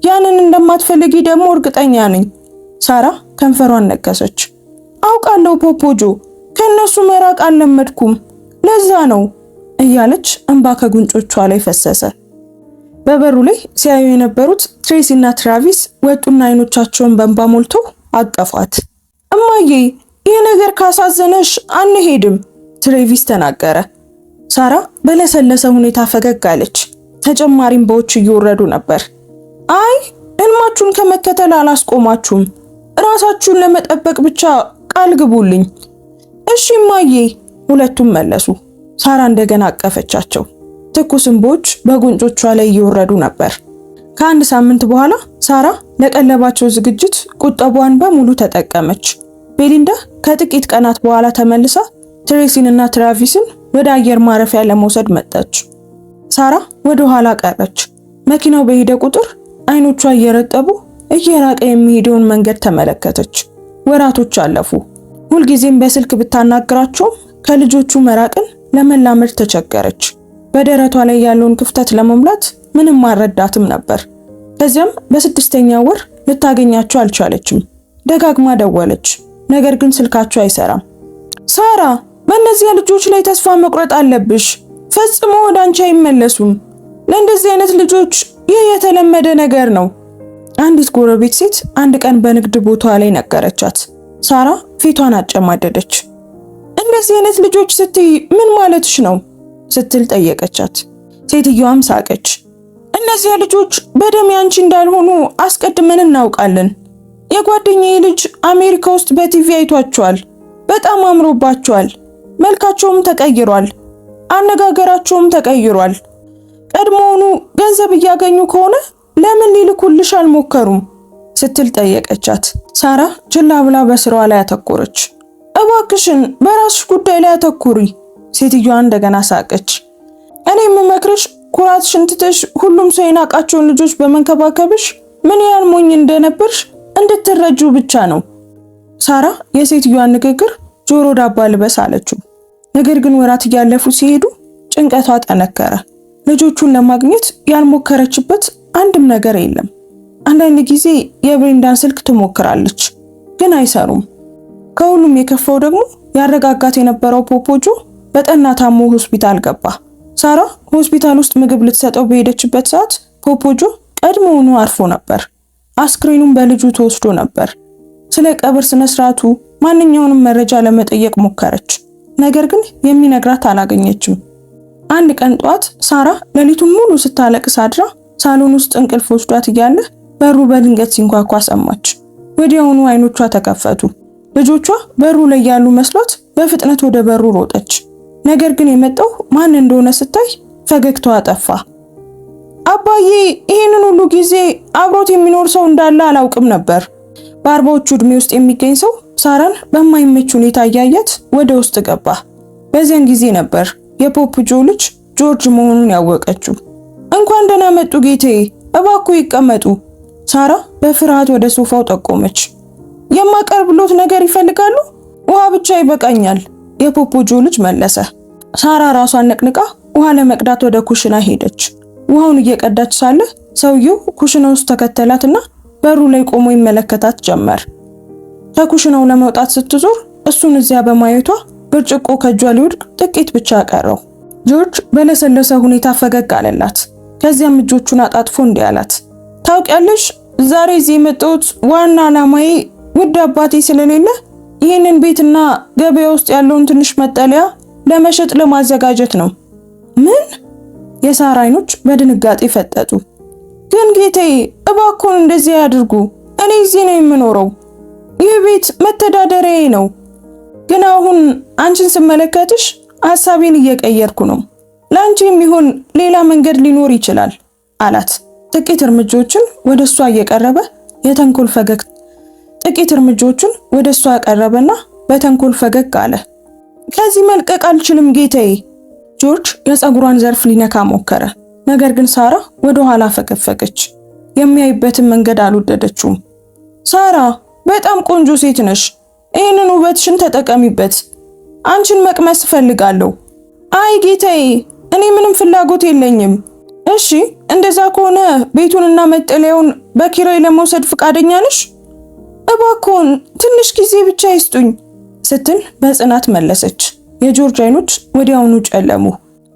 Speaker 1: ያንን እንደማትፈልጊ ደግሞ እርግጠኛ ነኝ። ሳራ ከንፈሯን ነከሰች። አውቃለሁ ፖፖጆ፣ ከነሱ መራቅ አልለመድኩም፣ ለዛ ነው እያለች እንባ ከጉንጮቿ ላይ ፈሰሰ። በበሩ ላይ ሲያዩ የነበሩት ትሬሲና ትራቪስ ወጡና አይኖቻቸውን በእንባ ሞልተው አቀፏት። እማዬ፣ ይህ ነገር ካሳዘነሽ አንሄድም፣ ትሬቪስ ተናገረ። ሳራ በለሰለሰ ሁኔታ ፈገግ አለች። ተጨማሪ እንባዎች እየወረዱ ነበር። አይ፣ ህልማችሁን ከመከተል አላስቆማችሁም። ራሳችሁን ለመጠበቅ ብቻ ቃል ግቡልኝ። እሺ እማዬ፣ ሁለቱም መለሱ። ሳራ እንደገና አቀፈቻቸው። ትኩስ እንባዎች በጉንጮቿ ላይ እየወረዱ ነበር። ከአንድ ሳምንት በኋላ ሳራ ለቀለባቸው ዝግጅት ቁጠቧን በሙሉ ተጠቀመች። ቤሊንዳ ከጥቂት ቀናት በኋላ ተመልሳ ትሬሲንና ትራቪስን ወደ አየር ማረፊያ ለመውሰድ መጣች። ሳራ ወደ ኋላ ቀረች። መኪናው በሄደ ቁጥር አይኖቿ እየረጠቡ እየራቀ የሚሄደውን መንገድ ተመለከተች። ወራቶች አለፉ። ሁልጊዜም በስልክ ብታናግራቸው ከልጆቹ መራቅን ለመላመድ ተቸገረች። በደረቷ ላይ ያለውን ክፍተት ለመሙላት ምንም አልረዳትም ነበር። ከዚያም በስድስተኛው ወር ልታገኛቸው አልቻለችም። ደጋግማ ደወለች፣ ነገር ግን ስልካቸው አይሰራም። ሳራ፣ በእነዚያ ልጆች ላይ ተስፋ መቁረጥ አለብሽ። ፈጽሞ ወደ አንቺ አይመለሱም። ለእንደዚህ አይነት ልጆች ይህ የተለመደ ነገር ነው። አንዲት ጎረቤት ሴት አንድ ቀን በንግድ ቦታዋ ላይ ነገረቻት። ሳራ ፊቷን አጨማደደች። እንደዚህ አይነት ልጆች ስትይ ምን ማለትሽ ነው ስትል ጠየቀቻት። ሴትዮዋም ሳቀች። እነዚያ ልጆች በደም ያንቺ እንዳልሆኑ አስቀድመን እናውቃለን። የጓደኛዬ ልጅ አሜሪካ ውስጥ በቲቪ አይቷቸዋል። በጣም አምሮባቸዋል። መልካቸውም ተቀይሯል። አነጋገራቸውም ተቀይሯል። ቀድሞውኑ ገንዘብ እያገኙ ከሆነ ለምን ሊልኩልሽ አልሞከሩም ስትል ጠየቀቻት። ሳራ ችላ ብላ በስራዋ ላይ አተኮረች። እባክሽን በራስሽ ጉዳይ ላይ አተኩሪ። ሴትዮዋ እንደገና ሳቀች። እኔ የምመክርሽ ኩራትሽን ትተሽ ሁሉም ሰው የናቃቸውን ልጆች በመንከባከብሽ ምን ያህል ሞኝ እንደነበርሽ እንድትረጁ ብቻ ነው። ሳራ የሴትዮዋን ንግግር ጆሮ ዳባ ልበስ አለችው። ነገር ግን ወራት እያለፉ ሲሄዱ ጭንቀቷ ጠነከረ። ልጆቹን ለማግኘት ያልሞከረችበት አንድም ነገር የለም። አንዳንድ ጊዜ የብሬንዳን ስልክ ትሞክራለች፣ ግን አይሰሩም። ከሁሉም የከፋው ደግሞ ያረጋጋት የነበረው ፖፖጆ በጠና ታሞ ሆስፒታል ገባ። ሳራ ሆስፒታል ውስጥ ምግብ ልትሰጠው በሄደችበት ሰዓት ፖፖጆ ቀድሞውኑ አርፎ ነበር። አስክሬኑም በልጁ ተወስዶ ነበር። ስለ ቀብር ስነ ስርዓቱ ማንኛውንም መረጃ ለመጠየቅ ሞከረች፣ ነገር ግን የሚነግራት አላገኘችም። አንድ ቀን ጧት ሳራ ሌሊቱን ሙሉ ስታለቅስ አድራ ሳሎን ውስጥ እንቅልፍ ወስዷት እያለ በሩ በድንገት ሲንኳኳ ሰማች። ወዲያውኑ አይኖቿ ተከፈቱ። ልጆቿ በሩ ላይ ያሉ መስሏት በፍጥነት ወደ በሩ ሮጠች። ነገር ግን የመጣው ማን እንደሆነ ስታይ ፈገግታዋ ጠፋ። አባዬ፣ ይህንን ሁሉ ጊዜ አብሮት የሚኖር ሰው እንዳለ አላውቅም ነበር። በአርባዎቹ ዕድሜ ውስጥ የሚገኝ ሰው ሳራን በማይመች ሁኔታ እያያት ወደ ውስጥ ገባ። በዚያን ጊዜ ነበር የፖፖጆ ልጅ ጆርጅ መሆኑን ያወቀችው። እንኳን ደህና መጡ ጌቴ፣ እባክዎ ይቀመጡ። ሳራ በፍርሃት ወደ ሶፋው ጠቆመች። የማቀርብሎት ነገር ይፈልጋሉ? ውሃ ብቻ ይበቃኛል፣ የፖፖጆ ልጅ መለሰ። ሳራ ራሷን ነቅንቃ ውሃ ለመቅዳት ወደ ኩሽና ሄደች። ውሃውን እየቀዳች ሳለ ሰውየው ኩሽና ውስጥ ተከተላትና በሩ ላይ ቆሞ ይመለከታት ጀመር። ከኩሽናው ለመውጣት ስትዞር እሱን እዚያ በማየቷ ብርጭቆ ከእጇ ሊወድቅ ጥቂት ብቻ ቀረው። ጆርጅ በለሰለሰ ሁኔታ ፈገግ አለላት። ከዚያም እጆቹን አጣጥፎ እንዲህ አላት፣ ታውቂያለሽ፣ ዛሬ እዚህ የመጣሁት ዋና ዓላማዬ ውድ አባቴ ስለሌለ ይህንን ቤትና ገበያ ውስጥ ያለውን ትንሽ መጠለያ ለመሸጥ ለማዘጋጀት ነው። ምን? የሳራ አይኖች በድንጋጤ ፈጠጡ። ግን ጌታዬ፣ እባክዎን እንደዚህ ያድርጉ። እኔ እዚህ ነው የምኖረው። ይህ ቤት መተዳደሪያዬ ነው። ግን አሁን አንቺን ስመለከትሽ ሐሳቤን እየቀየርኩ ነው። ላንቺ የሚሆን ሌላ መንገድ ሊኖር ይችላል አላት። ጥቂት እርምጃዎችን ወደሷ እየቀረበ ቀረበና በተንኮል ፈገግ አለ። ከዚህ መልቀቅ አልችልም ጌታዬ። ጆርጅ የፀጉሯን ዘርፍ ሊነካ ሞከረ። ነገር ግን ሳራ ወደ ኋላ ፈገፈገች። የሚያይበትን መንገድ አልወደደችውም። ሳራ በጣም ቆንጆ ሴት ነሽ። ይህንን ውበትሽን ተጠቀሚበት። አንቺን መቅመስ እፈልጋለሁ። አይ ጌታዬ፣ እኔ ምንም ፍላጎት የለኝም። እሺ፣ እንደዛ ከሆነ ቤቱንና መጠለያውን በኪራይ ለመውሰድ ፈቃደኛ ነሽ? እባክዎን ትንሽ ጊዜ ብቻ ይስጡኝ ስትል በጽናት መለሰች። የጆርጅ አይኖች ወዲያውኑ ጨለሙ።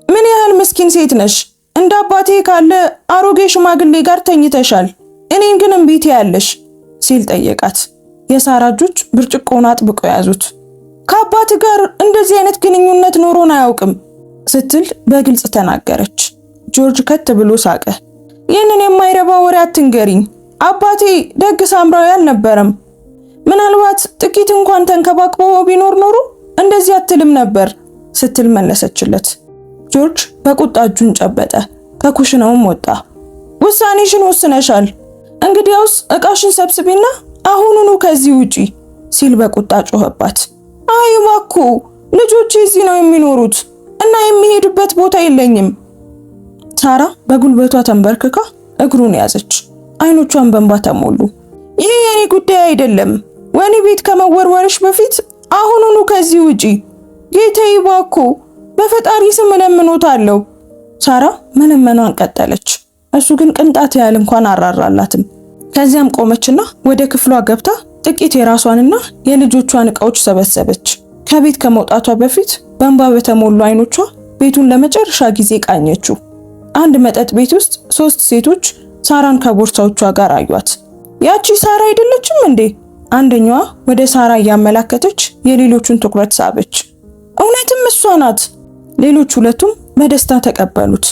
Speaker 1: ምን ያህል ምስኪን ሴት ነሽ! እንደ አባቴ ካለ አሮጌ ሽማግሌ ጋር ተኝተሻል። እኔን ግን እምቢ ትያለሽ ሲል ጠየቃት። የሳራ እጆች ብርጭቆውን አጥብቀው ያዙት። ከአባት ጋር እንደዚህ አይነት ግንኙነት ኖሮን አያውቅም ስትል በግልጽ ተናገረች። ጆርጅ ከት ብሎ ሳቀ። ይህንን የማይረባ ወሬ አትንገሪኝ። አባቴ ደግ ሳምራዊ አልነበረም። ምናልባት ጥቂት እንኳን ተንከባክቦ ቢኖር ኖሮ እንደዚህ አትልም ነበር። ስትል መለሰችለት። ጆርጅ በቁጣ እጁን ጨበጠ። ከኩሽናውም ወጣ። ውሳኔሽን ወስነሻል። እንግዲያውስ እቃሽን ሰብስቢና አሁኑኑ ከዚህ ውጪ ሲል በቁጣ ጮኸባት። አይ እባክዎ ልጆቼ እዚህ ነው የሚኖሩት እና የሚሄዱበት ቦታ የለኝም። ሳራ በጉልበቷ ተንበርክካ እግሩን ያዘች። አይኖቿን በእንባ ተሞሉ። ይህ የኔ ጉዳይ አይደለም። ወህኒ ቤት ከመወርወርሽ በፊት አሁኑኑ ከዚህ ውጪ። ጌታዬ እባክዎ በፈጣሪ ስም እለምኖታለሁ። ሳራ መለመኗን ቀጠለች። እሱ ግን ቅንጣት ያህል እንኳን አራራላትም። ከዚያም ቆመችና ወደ ክፍሏ ገብታ ጥቂት የራሷንና የልጆቿን ዕቃዎች ሰበሰበች። ከቤት ከመውጣቷ በፊት በእንባ በተሞሉ አይኖቿ ቤቱን ለመጨረሻ ጊዜ ቃኘችው። አንድ መጠጥ ቤት ውስጥ 3 ሴቶች ሳራን ከቦርሳዎቿ ጋር አዩት። ያቺ ሳራ አይደለችም እንዴ? አንደኛዋ ወደ ሳራ እያመላከተች የሌሎቹን ትኩረት ሳበች። እውነትም እሷ ናት። ሌሎች ሁለቱም በደስታ ተቀበሉት።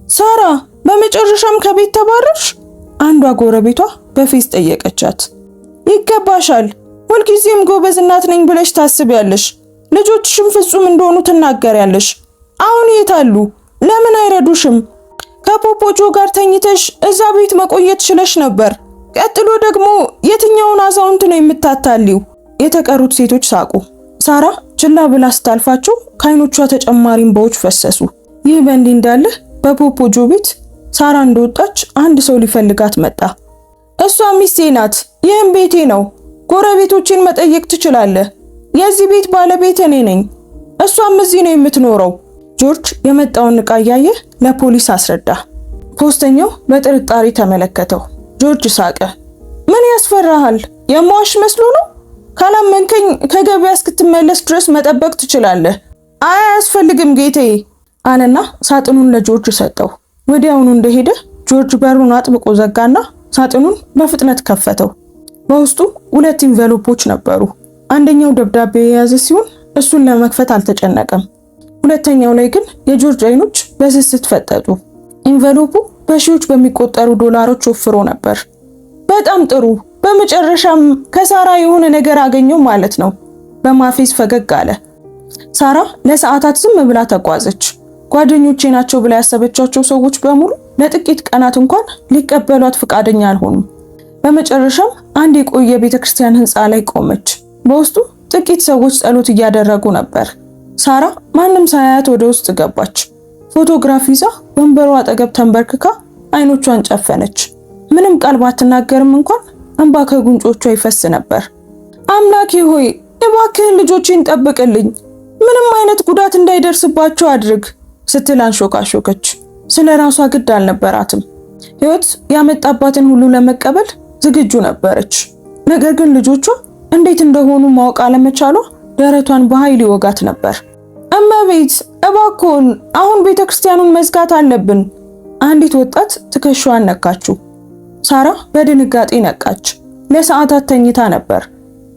Speaker 1: ሳራ በመጨረሻም ከቤት ተባረርሽ? አንዷ ጎረቤቷ በፌዝ ጠየቀቻት። ይገባሻል። ሁልጊዜም ጎበዝ እናት ነኝ ብለሽ ታስቢያለሽ። ልጆችሽም ፍጹም እንደሆኑ ትናገሪያለሽ። አሁን የት አሉ? ለምን አይረዱሽም? ከፖፖጆ ጋር ተኝተሽ እዛ ቤት መቆየት ችለሽ ነበር። ቀጥሎ ደግሞ የትኛውን አዛውንት ነው የምታታሊው? የተቀሩት ሴቶች ሳቁ። ሳራ ችላ ብላ ስታልፋቸው ከአይኖቿ ተጨማሪ እንባዎች ፈሰሱ። ይህ በእንዲህ እንዳለ በፖፖጆ ቤት ሳራ እንደወጣች አንድ ሰው ሊፈልጋት መጣ። እሷ ሚስቴ ናት፣ ይህም ቤቴ ነው። ጎረቤቶችን መጠየቅ ትችላለህ። የዚህ ቤት ባለቤት እኔ ነኝ። እሷም እዚህ ነው የምትኖረው። ጆርጅ የመጣውን ዕቃ እያየ ለፖሊስ አስረዳ። ፖስተኛው በጥርጣሬ ተመለከተው። ጆርጅ ሳቀ። ምን ያስፈራሃል? የማዋሽ መስሎ ነው? ካላመንከኝ ከገበያ እስክትመለስ ድረስ መጠበቅ ትችላለህ። አያስፈልግም ጌታዬ አለና ሳጥኑን ለጆርጅ ሰጠው። ወዲያውኑ እንደሄደ ጆርጅ በሩን አጥብቆ ዘጋና ሳጥኑን በፍጥነት ከፈተው። በውስጡ 2 ኢንቨሎፖች ነበሩ። አንደኛው ደብዳቤ የያዘ ሲሆን እሱን ለመክፈት አልተጨነቀም። ሁለተኛው ላይ ግን የጆርጅ አይኖች በስስት ፈጠጡ። ኢንቨሎፑ በሺዎች በሚቆጠሩ ዶላሮች ወፍሮ ነበር። በጣም ጥሩ፣ በመጨረሻም ከሳራ የሆነ ነገር አገኘው ማለት ነው በማፌዝ ፈገግ አለ። ሳራ ለሰዓታት ዝም ብላ ተጓዘች። ጓደኞቼ ናቸው ብላ ያሰበቻቸው ሰዎች በሙሉ ለጥቂት ቀናት እንኳን ሊቀበሏት ፈቃደኛ አልሆኑም። በመጨረሻም አንድ የቆየ ቤተክርስቲያን ህንፃ ላይ ቆመች። በውስጡ ጥቂት ሰዎች ጸሎት እያደረጉ ነበር። ሳራ ማንም ሳያያት ወደ ውስጥ ገባች። ፎቶግራፍ ይዛ ወንበሯ አጠገብ ተንበርክካ አይኖቿን ጨፈነች። ምንም ቃል ባትናገርም እንኳን እንባ ከጉንጮቿ ይፈስ ነበር። አምላኬ ሆይ እባክህን ልጆቼን ጠብቅልኝ፣ ምንም አይነት ጉዳት እንዳይደርስባቸው አድርግ ስትል አንሾካሾከች። ስለ ራሷ ግድ አልነበራትም። ህይወት ያመጣባትን ሁሉ ለመቀበል ዝግጁ ነበረች። ነገር ግን ልጆቿ እንዴት እንደሆኑ ማወቅ አለመቻሏ ደረቷን በኃይል ይወጋት ነበር። እመቤት እባክዎን አሁን ቤተክርስቲያኑን መዝጋት አለብን። አንዲት ወጣት ትከሻዋን ነካችው። ሳራ በድንጋጤ ነቃች። ለሰዓታት ተኝታ ነበር።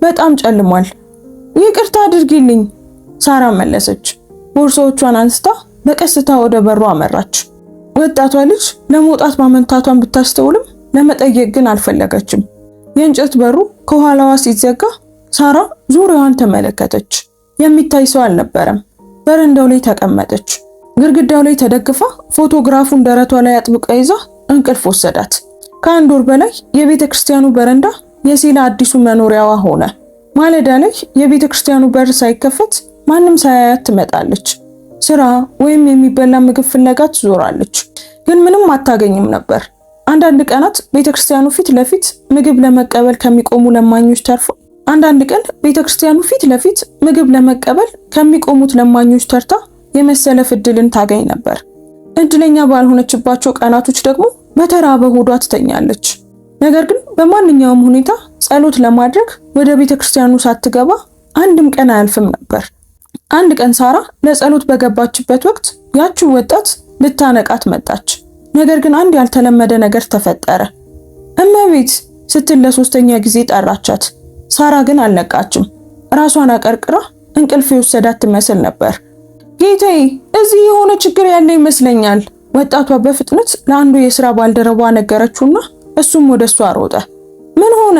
Speaker 1: በጣም ጨልሟል። ይቅርታ አድርጊልኝ ሳራ መለሰች። ቦርሳዎቿን አንስታ በቀስታ ወደ በሩ አመራች። ወጣቷ ልጅ ለመውጣት ማመንታቷን ብታስተውልም ለመጠየቅ ግን አልፈለገችም። የእንጨት በሩ ከኋላዋ ሲዘጋ ሳራ ዙሪያዋን ተመለከተች። የሚታይ ሰው አልነበረም። በረንዳው ላይ ተቀመጠች። ግድግዳው ላይ ተደግፋ ፎቶግራፉን ደረቷ ላይ አጥብቃ ይዛ እንቅልፍ ወሰዳት። ከአንድ ወር በላይ የቤተ ክርስቲያኑ በረንዳ የሲላ አዲሱ መኖሪያዋ ሆነ። ማለዳ ላይ የቤተ ክርስቲያኑ በር ሳይከፈት ማንም ሳያያት ትመጣለች። ስራ ወይም የሚበላ ምግብ ፍለጋ ትዞራለች፣ ግን ምንም አታገኝም ነበር። አንዳንድ ቀናት ቤተክርስቲያኑ ፊት ለፊት ምግብ ለመቀበል ከሚቆሙ ለማኞች ተርፎ አንዳንድ ቀን ቤተክርስቲያኑ ፊት ለፊት ምግብ ለመቀበል ከሚቆሙት ለማኞች ተርታ የመሰለፍ እድልን ታገኝ ነበር። እድለኛ ባልሆነችባቸው ቀናቶች ደግሞ በተራበ ሆዷ ትተኛለች። ነገር ግን በማንኛውም ሁኔታ ጸሎት ለማድረግ ወደ ቤተክርስቲያኑ ሳትገባ አንድም ቀን አያልፍም ነበር። አንድ ቀን ሳራ ለጸሎት በገባችበት ወቅት ያቺው ወጣት ልታነቃት መጣች። ነገር ግን አንድ ያልተለመደ ነገር ተፈጠረ። እመቤት ስትል ለሶስተኛ ጊዜ ጠራቻት። ሳራ ግን አልነቃችም። ራሷን አቀርቅራ እንቅልፍ የወሰዳት ትመስል ነበር። ጌታዬ፣ እዚህ የሆነ ችግር ያለ ይመስለኛል። ወጣቷ በፍጥነት ለአንዱ የሥራ ባልደረባ ነገረችውና እሱም ወደሷ ሮጠ። ምን ሆነ?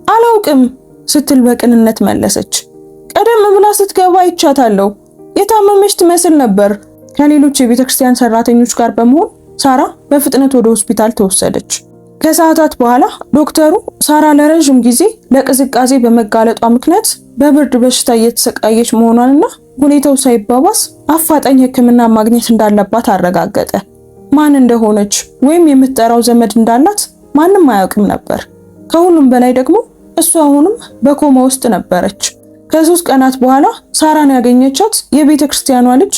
Speaker 1: አላውቅም ስትል በቅንነት መለሰች። ቀደም ብላ ስትገባ ይቻታለሁ። የታመመች ትመስል ነበር። ከሌሎች የቤተክርስቲያን ሰራተኞች ጋር በመሆን ሳራ በፍጥነት ወደ ሆስፒታል ተወሰደች። ከሰዓታት በኋላ ዶክተሩ ሳራ ለረጅም ጊዜ ለቅዝቃዜ በመጋለጧ ምክንያት በብርድ በሽታ እየተሰቃየች መሆኗንና ሁኔታው ሳይባባስ አፋጣኝ ሕክምና ማግኘት እንዳለባት አረጋገጠ። ማን እንደሆነች ወይም የምትጠራው ዘመድ እንዳላት ማንም አያውቅም ነበር። ከሁሉም በላይ ደግሞ እሷ አሁንም በኮማ ውስጥ ነበረች። ከ3 ቀናት በኋላ ሳራን ያገኘቻት የቤተክርስቲያኗ ልጅ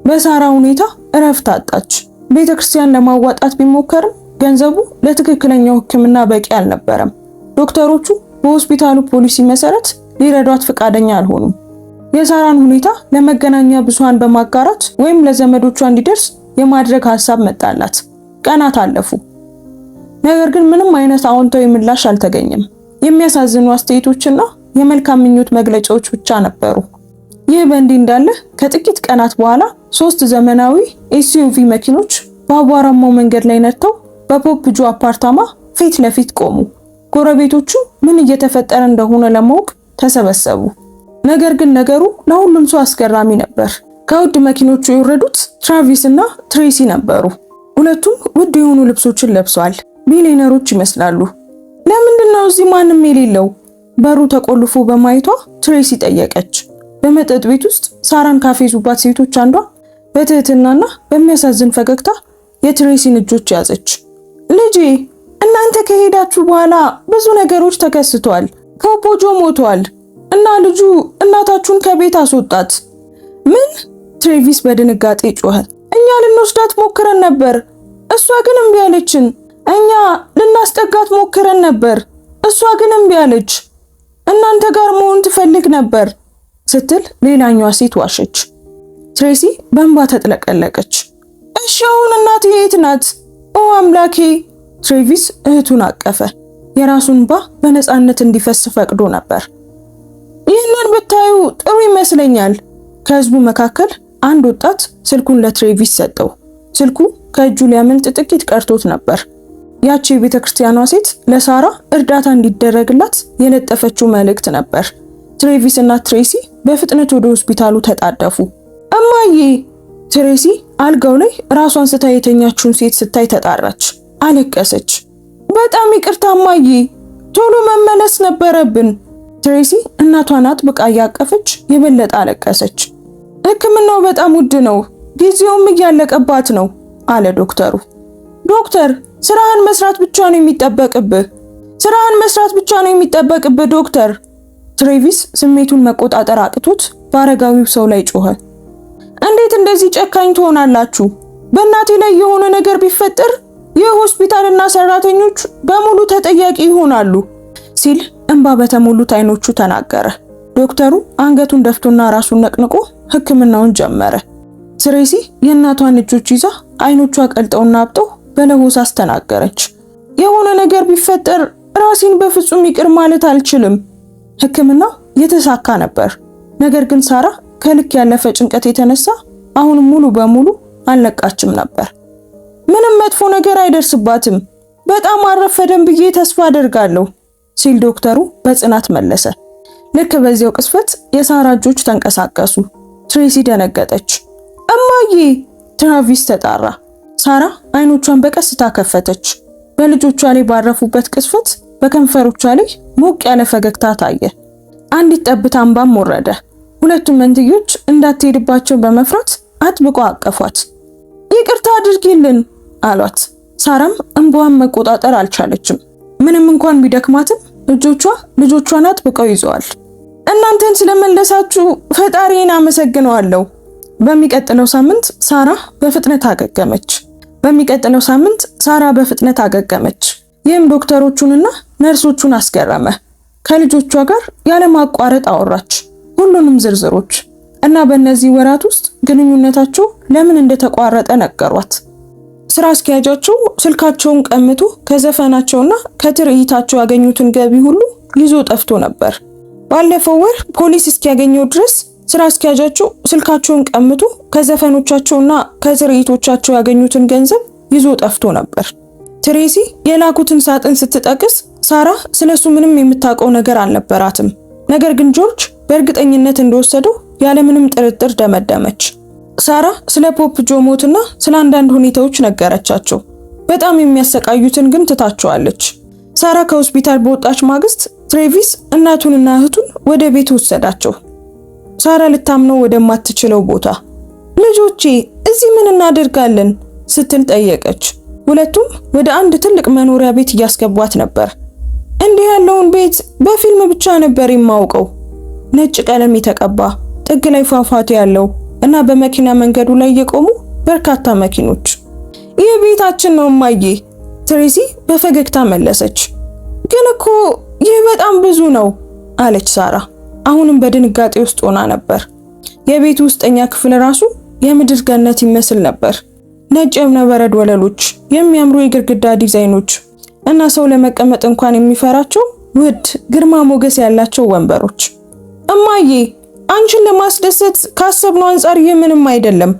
Speaker 1: በሳራ ሁኔታ እረፍት አጣች። ቤተክርስቲያን ለማዋጣት ቢሞከርም ገንዘቡ ለትክክለኛው ሕክምና በቂ አልነበረም። ዶክተሮቹ በሆስፒታሉ ፖሊሲ መሰረት ሊረዷት ፈቃደኛ አልሆኑም። የሳራን ሁኔታ ለመገናኛ ብዙሃን በማጋራት ወይም ለዘመዶቿ እንዲደርስ የማድረግ ሐሳብ መጣላት። ቀናት አለፉ። ነገር ግን ምንም አይነት አዎንታዊ ምላሽ አልተገኘም። የሚያሳዝኑ አስተያየቶችና የመልካም ምኞት መግለጫዎች ብቻ ነበሩ። ይህ በእንዲህ እንዳለ ከጥቂት ቀናት በኋላ 3 ዘመናዊ ኤስዩቪ መኪኖች በአቧራማው መንገድ ላይ ነድተው በፖፕ ጆ አፓርታማ ፊት ለፊት ቆሙ። ጎረቤቶቹ ምን እየተፈጠረ እንደሆነ ለማወቅ ተሰበሰቡ። ነገር ግን ነገሩ ለሁሉም ሰው አስገራሚ ነበር። ከውድ መኪኖቹ የወረዱት ትራቪስ እና ትሬሲ ነበሩ። ሁለቱም ውድ የሆኑ ልብሶችን ለብሰዋል። ቢሊዮነሮች ይመስላሉ። ለምንድን ነው እዚህ ማንም የሌለው? በሩ ተቆልፎ በማየቷ ትሬሲ ጠየቀች። በመጠጥ ቤት ውስጥ ሳራን ካፌዙባት ሴቶች አንዷ በትህትናና በሚያሳዝን ፈገግታ የትሬሲን እጆች ያዘች። ልጄ፣ እናንተ ከሄዳችሁ በኋላ ብዙ ነገሮች ተከስተዋል። ፖፖ ጆ ሞቷል እና ልጁ እናታችሁን ከቤት አስወጣት። ምን? ትሬቪስ በድንጋጤ ጮኸ። እኛ ልንወስዳት ሞክረን ነበር፣ እሷ ግን እምቢ አለችን። እኛ ልናስጠጋት ሞክረን ነበር፣ እሷ ግን እምቢ አለች። እናንተ ጋር መሆን ትፈልግ ነበር ስትል ሌላኛዋ ሴት ዋሸች። ትሬሲ በእንባ ተጥለቀለቀች። እሺ አሁን እናቴ የት ናት? ኦ አምላኬ! ትሬቪስ እህቱን አቀፈ። የራሱን እንባ በነፃነት እንዲፈስ ፈቅዶ ነበር። ይህንን ብታዩ ጥሩ ይመስለኛል። ከህዝቡ መካከል አንድ ወጣት ስልኩን ለትሬቪስ ሰጠው። ስልኩ ከእጁ ሊያመልጥ ጥቂት ቀርቶት ነበር። ያቺ የቤተክርስቲያኗ ሴት ለሳራ እርዳታ እንዲደረግላት የለጠፈችው መልእክት ነበር። ትሬቪስ እና ትሬሲ በፍጥነት ወደ ሆስፒታሉ ተጣደፉ። እማዬ! ትሬሲ አልጋው ላይ ራሷን ስታ የተኛችውን ሴት ስታይ ተጣራች። አለቀሰች። በጣም ይቅርታ እማዬ፣ ቶሎ መመለስ ነበረብን። ትሬሲ እናቷን አጥብቃ እያቀፈች የበለጠ አለቀሰች። ሕክምናው በጣም ውድ ነው፣ ጊዜውም እያለቀባት ነው አለ ዶክተሩ። ዶክተር፣ ስራህን መስራት ብቻ ነው የሚጠበቅብህ። ስራህን መስራት ብቻ ነው የሚጠበቅብህ ዶክተር። ትሬቪስ ስሜቱን መቆጣጠር አቅቶት በአረጋዊው ሰው ላይ ጮኸ። እንዴት እንደዚህ ጨካኝ ትሆናላችሁ? በእናቴ ላይ የሆነ ነገር ቢፈጠር የሆስፒታልና ሰራተኞች በሙሉ ተጠያቂ ይሆናሉ ሲል እንባ በተሞሉት አይኖቹ ተናገረ። ዶክተሩ አንገቱን ደፍቶና ራሱን ነቅንቆ ሕክምናውን ጀመረ። ትሬሲ የእናቷን እጆች ይዛ አይኖቿ ቀልጠውና አብጠው በለሆሳስ ተናገረች። የሆነ ነገር ቢፈጠር ራሴን በፍጹም ይቅር ማለት አልችልም። ሕክምናው የተሳካ ነበር። ነገር ግን ሳራ ከልክ ያለፈ ጭንቀት የተነሳ አሁን ሙሉ በሙሉ አልነቃችም ነበር። ምንም መጥፎ ነገር አይደርስባትም፣ በጣም አረፈደም ብዬ ተስፋ አደርጋለሁ ሲል ዶክተሩ በጽናት መለሰ። ልክ በዚያው ቅስፈት የሳራ እጆች ተንቀሳቀሱ። ትሬሲ ደነገጠች። እማዬ! ትራቪስ ተጣራ። ሳራ አይኖቿን በቀስታ ከፈተች። በልጆቿ ላይ ባረፉበት ቅስፈት በከንፈሮቿ ላይ ሞቅ ያለ ፈገግታ ታየ። አንዲት ጠብታ እንባም ወረደ። ሁለቱም መንትዮች እንዳትሄድባቸው በመፍራት አጥብቆ አቀፏት። ይቅርታ አድርጊልን አሏት። ሳራም እንባዋን መቆጣጠር አልቻለችም። ምንም እንኳን ቢደክማትም እጆቿ ልጆቿን አጥብቀው ይዘዋል። እናንተን ስለመለሳችሁ ፈጣሪን አመሰግነዋለሁ። በሚቀጥለው ሳምንት ሳራ በፍጥነት አገገመች። ይህም ዶክተሮቹንና ነርሶቹን አስገረመ። ከልጆቿ ጋር ያለማቋረጥ አወራች፣ ሁሉንም ዝርዝሮች እና በእነዚህ ወራት ውስጥ ግንኙነታቸው ለምን እንደተቋረጠ ነገሯት። ስራ አስኪያጃቸው ስልካቸውን ቀምቶ ከዘፈናቸውና ከትርኢታቸው ያገኙትን ገቢ ሁሉ ይዞ ጠፍቶ ነበር። ባለፈው ወር ፖሊስ እስኪያገኘው ድረስ ስራ አስኪያጃቸው ስልካቸውን ቀምቶ ከዘፈኖቻቸውና ከትርኢቶቻቸው ያገኙትን ገንዘብ ይዞ ጠፍቶ ነበር። ትሬሲ የላኩትን ሳጥን ስትጠቅስ ሳራ ስለሱ ምንም የምታውቀው ነገር አልነበራትም። ነገር ግን ጆርጅ በእርግጠኝነት እንደወሰደው ያለምንም ጥርጥር ደመደመች። ሳራ ስለ ፖፕ ጆ ሞትና ስለ አንዳንድ ሁኔታዎች ነገረቻቸው። በጣም የሚያሰቃዩትን ግን ትታቸዋለች። ሳራ ከሆስፒታል በወጣች ማግስት ትሬቪስ እናቱንና እህቱን ወደ ቤት ወሰዳቸው። ሳራ ልታምነው ወደማትችለው ቦታ። ልጆቼ እዚህ ምን እናደርጋለን ስትል ጠየቀች። ሁለቱም ወደ አንድ ትልቅ መኖሪያ ቤት እያስገቧት ነበር። እንዲህ ያለውን ቤት በፊልም ብቻ ነበር የማውቀው። ነጭ ቀለም የተቀባ ጥግ ላይ ፏፏቴ ያለው እና በመኪና መንገዱ ላይ የቆሙ በርካታ መኪኖች። ይህ ቤታችን ነው እማዬ፣ ትሬሲ በፈገግታ መለሰች። ግን እኮ ይህ በጣም ብዙ ነው አለች ሳራ። አሁንም በድንጋጤ ውስጥ ሆና ነበር። የቤቱ ውስጠኛ ክፍል ራሱ የምድር ገነት ይመስል ነበር። ነጭ የእብነበረድ ወለሎች፣ የሚያምሩ የግድግዳ ዲዛይኖች እና ሰው ለመቀመጥ እንኳን የሚፈራቸው ውድ ግርማ ሞገስ ያላቸው ወንበሮች። እማዬ አንቺን ለማስደሰት ካሰብነው አንጻር ምንም አይደለም።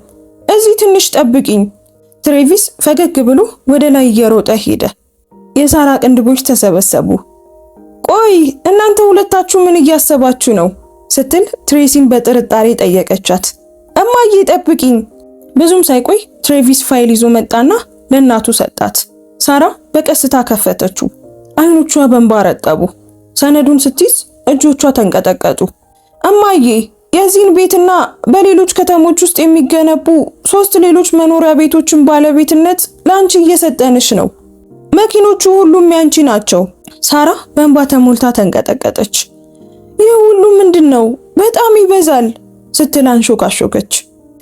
Speaker 1: እዚህ ትንሽ ጠብቂኝ። ትሬቪስ ፈገግ ብሎ ወደ ላይ እየሮጠ ሄደ። የሳራ ቅንድቦች ተሰበሰቡ። ቆይ እናንተ ሁለታችሁ ምን እያሰባችሁ ነው ስትል ትሬሲን በጥርጣሬ ጠየቀቻት። እማዬ ጠብቂኝ። ብዙም ሳይቆይ ትሬቪስ ፋይል ይዞ መጣና ለእናቱ ሰጣት። ሳራ በቀስታ ከፈተችው። አይኖቿ በእንባ ረጠቡ። ሰነዱን ስትይዝ እጆቿ ተንቀጠቀጡ። እማዬ የዚህን ቤትና በሌሎች ከተሞች ውስጥ የሚገነቡ 3 ሌሎች መኖሪያ ቤቶችን ባለቤትነት ላንቺ እየሰጠንሽ ነው። መኪኖቹ ሁሉም ያንቺ ናቸው። ሳራ በእንባ ተሞልታ ተንቀጠቀጠች። ይህ ሁሉ ምንድነው? በጣም ይበዛል ስትል አንሾካሾከች።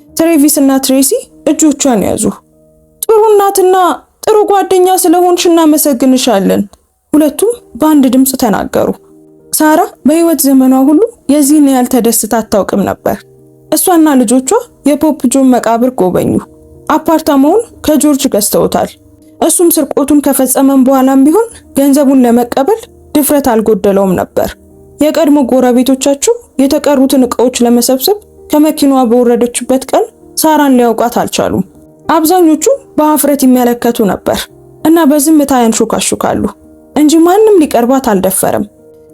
Speaker 1: ትሬቪስ እና ትሬሲ እጆቿን ያዙ። ጥሩ እናትና ጥሩ ጓደኛ ስለሆንሽ እናመሰግንሻለን፣ ሁለቱም በአንድ ድምጽ ተናገሩ። ሳራ በህይወት ዘመኗ ሁሉ የዚህን ያህል ተደስታ አታውቅም ነበር። እሷና ልጆቿ የፖፕ ጆን መቃብር ጎበኙ። አፓርታማውን ከጆርጅ ገዝተውታል። እሱም ስርቆቱን ከፈጸመም በኋላም ቢሆን ገንዘቡን ለመቀበል ድፍረት አልጎደለውም ነበር። የቀድሞ ጎረቤቶቻቸው የተቀሩትን ዕቃዎች ለመሰብሰብ ከመኪናዋ በወረደችበት ቀን ሳራን ሊያውቋት አልቻሉም። አብዛኞቹ በአፍረት ይመለከቱ ነበር እና በዝምታ ያንሾካሹካሉ እንጂ ማንም ሊቀርባት አልደፈረም።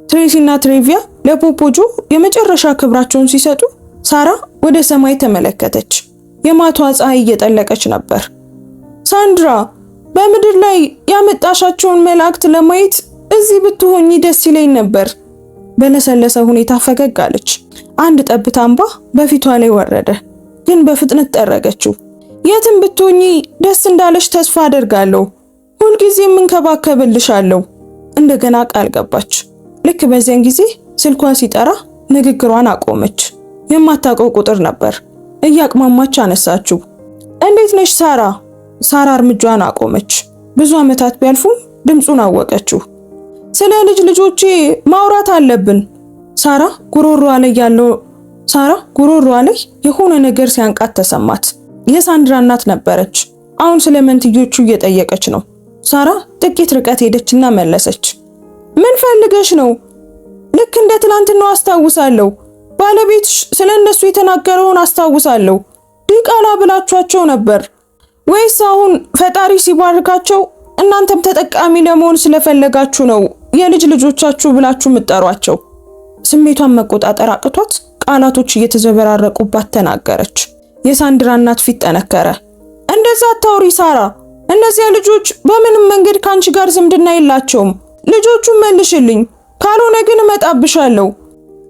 Speaker 1: ትሬሲና ትሬቪያ ለፖፕ ጆ የመጨረሻ ክብራቸውን ሲሰጡ ሳራ ወደ ሰማይ ተመለከተች። የማቷ ፀሐይ እየጠለቀች ነበር። ሳንድራ በምድር ላይ ያመጣሻቸውን መላእክት ለማየት እዚህ ብትሆኚ ደስ ይለኝ ነበር። በለሰለሰ ሁኔታ ፈገግ አለች። አንድ ጠብታ እንባ በፊቷ ላይ ወረደ፣ ግን በፍጥነት ጠረገችው። የትም ብትሆኚ ደስ እንዳለሽ ተስፋ አደርጋለሁ። ሁልጊዜም እንከባከብልሻለሁ እንደገና ቃል ገባች። ልክ በዚያን ጊዜ ስልኳ ሲጠራ ንግግሯን አቆመች። የማታውቀው ቁጥር ነበር። እያቅማማች አነሳችው። እንዴት ነሽ ሳራ? ሳራ እርምጃዋን አቆመች። ብዙ ዓመታት ቢያልፉም ድምጹን አወቀችው። ስለ ልጆቼ ማውራት አለብን። ሳራ ጉሮሮዋ ላይ የሆነ ነገር ሲያንቃት ተሰማት። የሳንድራ እናት ነበረች። አሁን ስለ መንትዮቹ እየጠየቀች ነው። ሳራ ጥቂት ርቀት ሄደችና መለሰች። ምን ፈልገሽ ነው? ልክ እንደ ትላንትናው አስታውሳለሁ። ባለቤትሽ ስለ እነሱ የተናገረውን አስታውሳለሁ። ዲቃላ ብላችኋቸው ነበር ወይስ አሁን ፈጣሪ ሲባርካቸው እናንተም ተጠቃሚ ለመሆን ስለፈለጋችሁ ነው የልጅ ልጆቻችሁ ብላችሁ ምትጠሯቸው? ስሜቷን መቆጣጠር አቅቷት ቃላቶች እየተዘበራረቁባት ተናገረች። የሳንድራ እናት ፊት ጠነከረ። እንደዛ አታውሪ ሳራ፣ እነዚያ ልጆች በምንም መንገድ ካንቺ ጋር ዝምድና የላቸውም። ልጆቹን መልሽልኝ፣ ካልሆነ ግን እመጣብሻለሁ።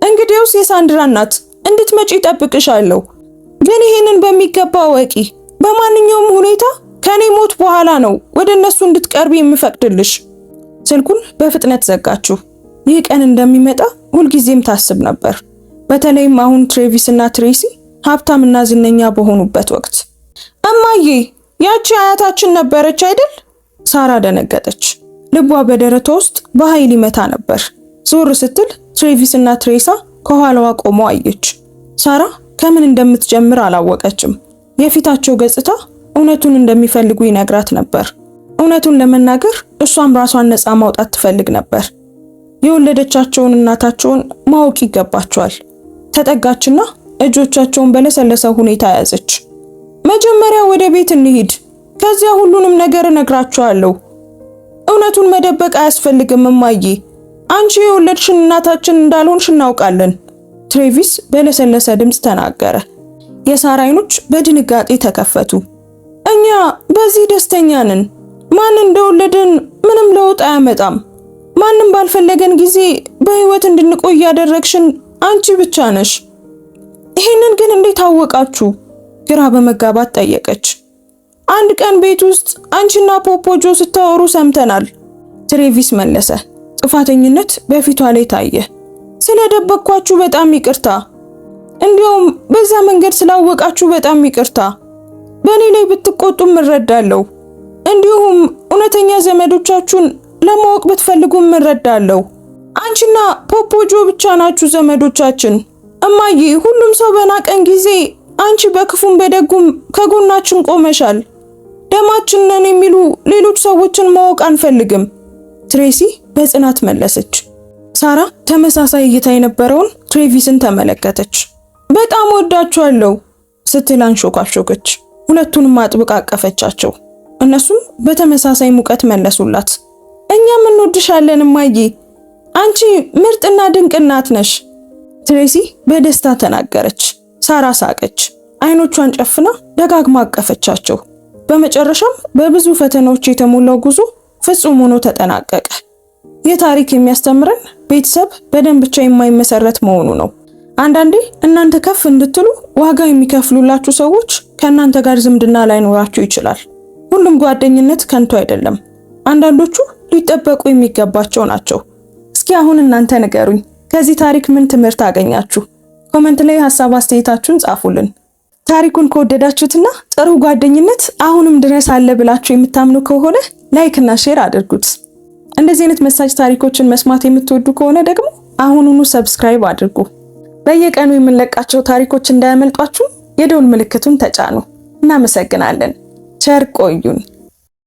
Speaker 1: እንግዲያውስ የሳንድራ እናት እንድትመጪ ጠብቅሻለሁ። ግን ይሄንን በሚገባ ወቂ። በማንኛውም ሁኔታ ከኔ ሞት በኋላ ነው ወደ እነሱ እንድትቀርቢ የምፈቅድልሽ። ስልኩን በፍጥነት ዘጋችው። ይህ ቀን እንደሚመጣ ሁልጊዜም ታስብ ነበር። በተለይም አሁን ትሬቪስ እና ትሬሲ ሀብታምና ዝነኛ በሆኑበት ወቅት። እማዬ ያቺ አያታችን ነበረች አይደል? ሳራ ደነገጠች። ልቧ በደረቷ ውስጥ በኃይል ይመታ ነበር። ዞር ስትል ትሬቪስ እና ትሬሳ ከኋላዋ ቆመው አየች። ሳራ ከምን እንደምትጀምር አላወቀችም። የፊታቸው ገጽታ እውነቱን እንደሚፈልጉ ይነግራት ነበር። እውነቱን ለመናገር እሷም ራሷን ነፃ ማውጣት ትፈልግ ነበር። የወለደቻቸውን እናታቸውን ማወቅ ይገባቸዋል። ተጠጋችና እጆቻቸውን በለሰለሰ ሁኔታ ያዘች። መጀመሪያ ወደ ቤት እንሂድ፣ ከዚያ ሁሉንም ነገር እነግራቸዋለሁ። እውነቱን መደበቅ አያስፈልግም እማዬ፣ አንቺ የወለድሽን እናታችን እንዳልሆንሽ እናውቃለን። ትሬቪስ በለሰለሰ ድምፅ ተናገረ። የሳራ አይኖች በድንጋጤ ተከፈቱ። እኛ በዚህ ደስተኛ ነን። ማን እንደወለደን ምንም ለውጥ አያመጣም። ማንም ባልፈለገን ጊዜ በህይወት እንድንቆይ ያደረግሽን አንቺ ብቻ ነሽ። ይሄንን ግን እንዴት አወቃችሁ? ግራ በመጋባት ጠየቀች። አንድ ቀን ቤት ውስጥ አንቺና ፖፖጆ ስታወሩ ሰምተናል፣ ትሬቪስ መለሰ። ጥፋተኝነት በፊቷ ላይ ታየ። ስለደበቅኳችሁ በጣም ይቅርታ። እንዲያውም በዛ መንገድ ስላወቃችሁ በጣም ይቅርታ። በእኔ ላይ ብትቆጡም እረዳለሁ። እንዲሁም እውነተኛ ዘመዶቻችሁን ለማወቅ ብትፈልጉም እረዳለሁ። አንቺና ፖፖጆ ብቻ ናችሁ ዘመዶቻችን። እማዬ፣ ሁሉም ሰው በናቀን ጊዜ አንቺ በክፉም በደጉም ከጎናችን ቆመሻል። ደማችን ነን የሚሉ ሌሎች ሰዎችን ማወቅ አንፈልግም፣ ትሬሲ በጽናት መለሰች። ሳራ ተመሳሳይ እይታ የነበረውን ትሬቪስን ተመለከተች። በጣም ወዳችኋለሁ ስትል አንሾካሾከች። ሁለቱንም አጥብቃ አቀፈቻቸው። እነሱም በተመሳሳይ ሙቀት መለሱላት። እኛም እንወድሻለን እማዬ፣ አንቺ ምርጥና ድንቅ እናት ነሽ፣ ትሬሲ በደስታ ተናገረች። ሳራ ሳቀች። አይኖቿን ጨፍና ደጋግማ አቀፈቻቸው። በመጨረሻም በብዙ ፈተናዎች የተሞላው ጉዞ ፍጹም ሆኖ ተጠናቀቀ። ይህ ታሪክ የሚያስተምረን ቤተሰብ በደም ብቻ የማይመሰረት መሆኑ ነው። አንዳንዴ እናንተ ከፍ እንድትሉ ዋጋ የሚከፍሉላችሁ ሰዎች ከእናንተ ጋር ዝምድና ላይኖራችሁ ይችላል። ሁሉም ጓደኝነት ከንቱ አይደለም። አንዳንዶቹ ሊጠበቁ የሚገባቸው ናቸው። እስኪ አሁን እናንተ ንገሩኝ፣ ከዚህ ታሪክ ምን ትምህርት አገኛችሁ? ኮሜንት ላይ ሐሳብ አስተያየታችሁን ጻፉልን። ታሪኩን ከወደዳችሁትና ጥሩ ጓደኝነት አሁንም ድረስ አለ ብላችሁ የምታምኑ ከሆነ ላይክ እና ሼር አድርጉት። እንደዚህ አይነት መሳጭ ታሪኮችን መስማት የምትወዱ ከሆነ ደግሞ አሁኑኑ ሰብስክራይብ አድርጉ። በየቀኑ የምንለቃቸው ታሪኮች እንዳያመልጧችሁ የደውል ምልክቱን ተጫኑ። እናመሰግናለን። ቸር ቆዩን።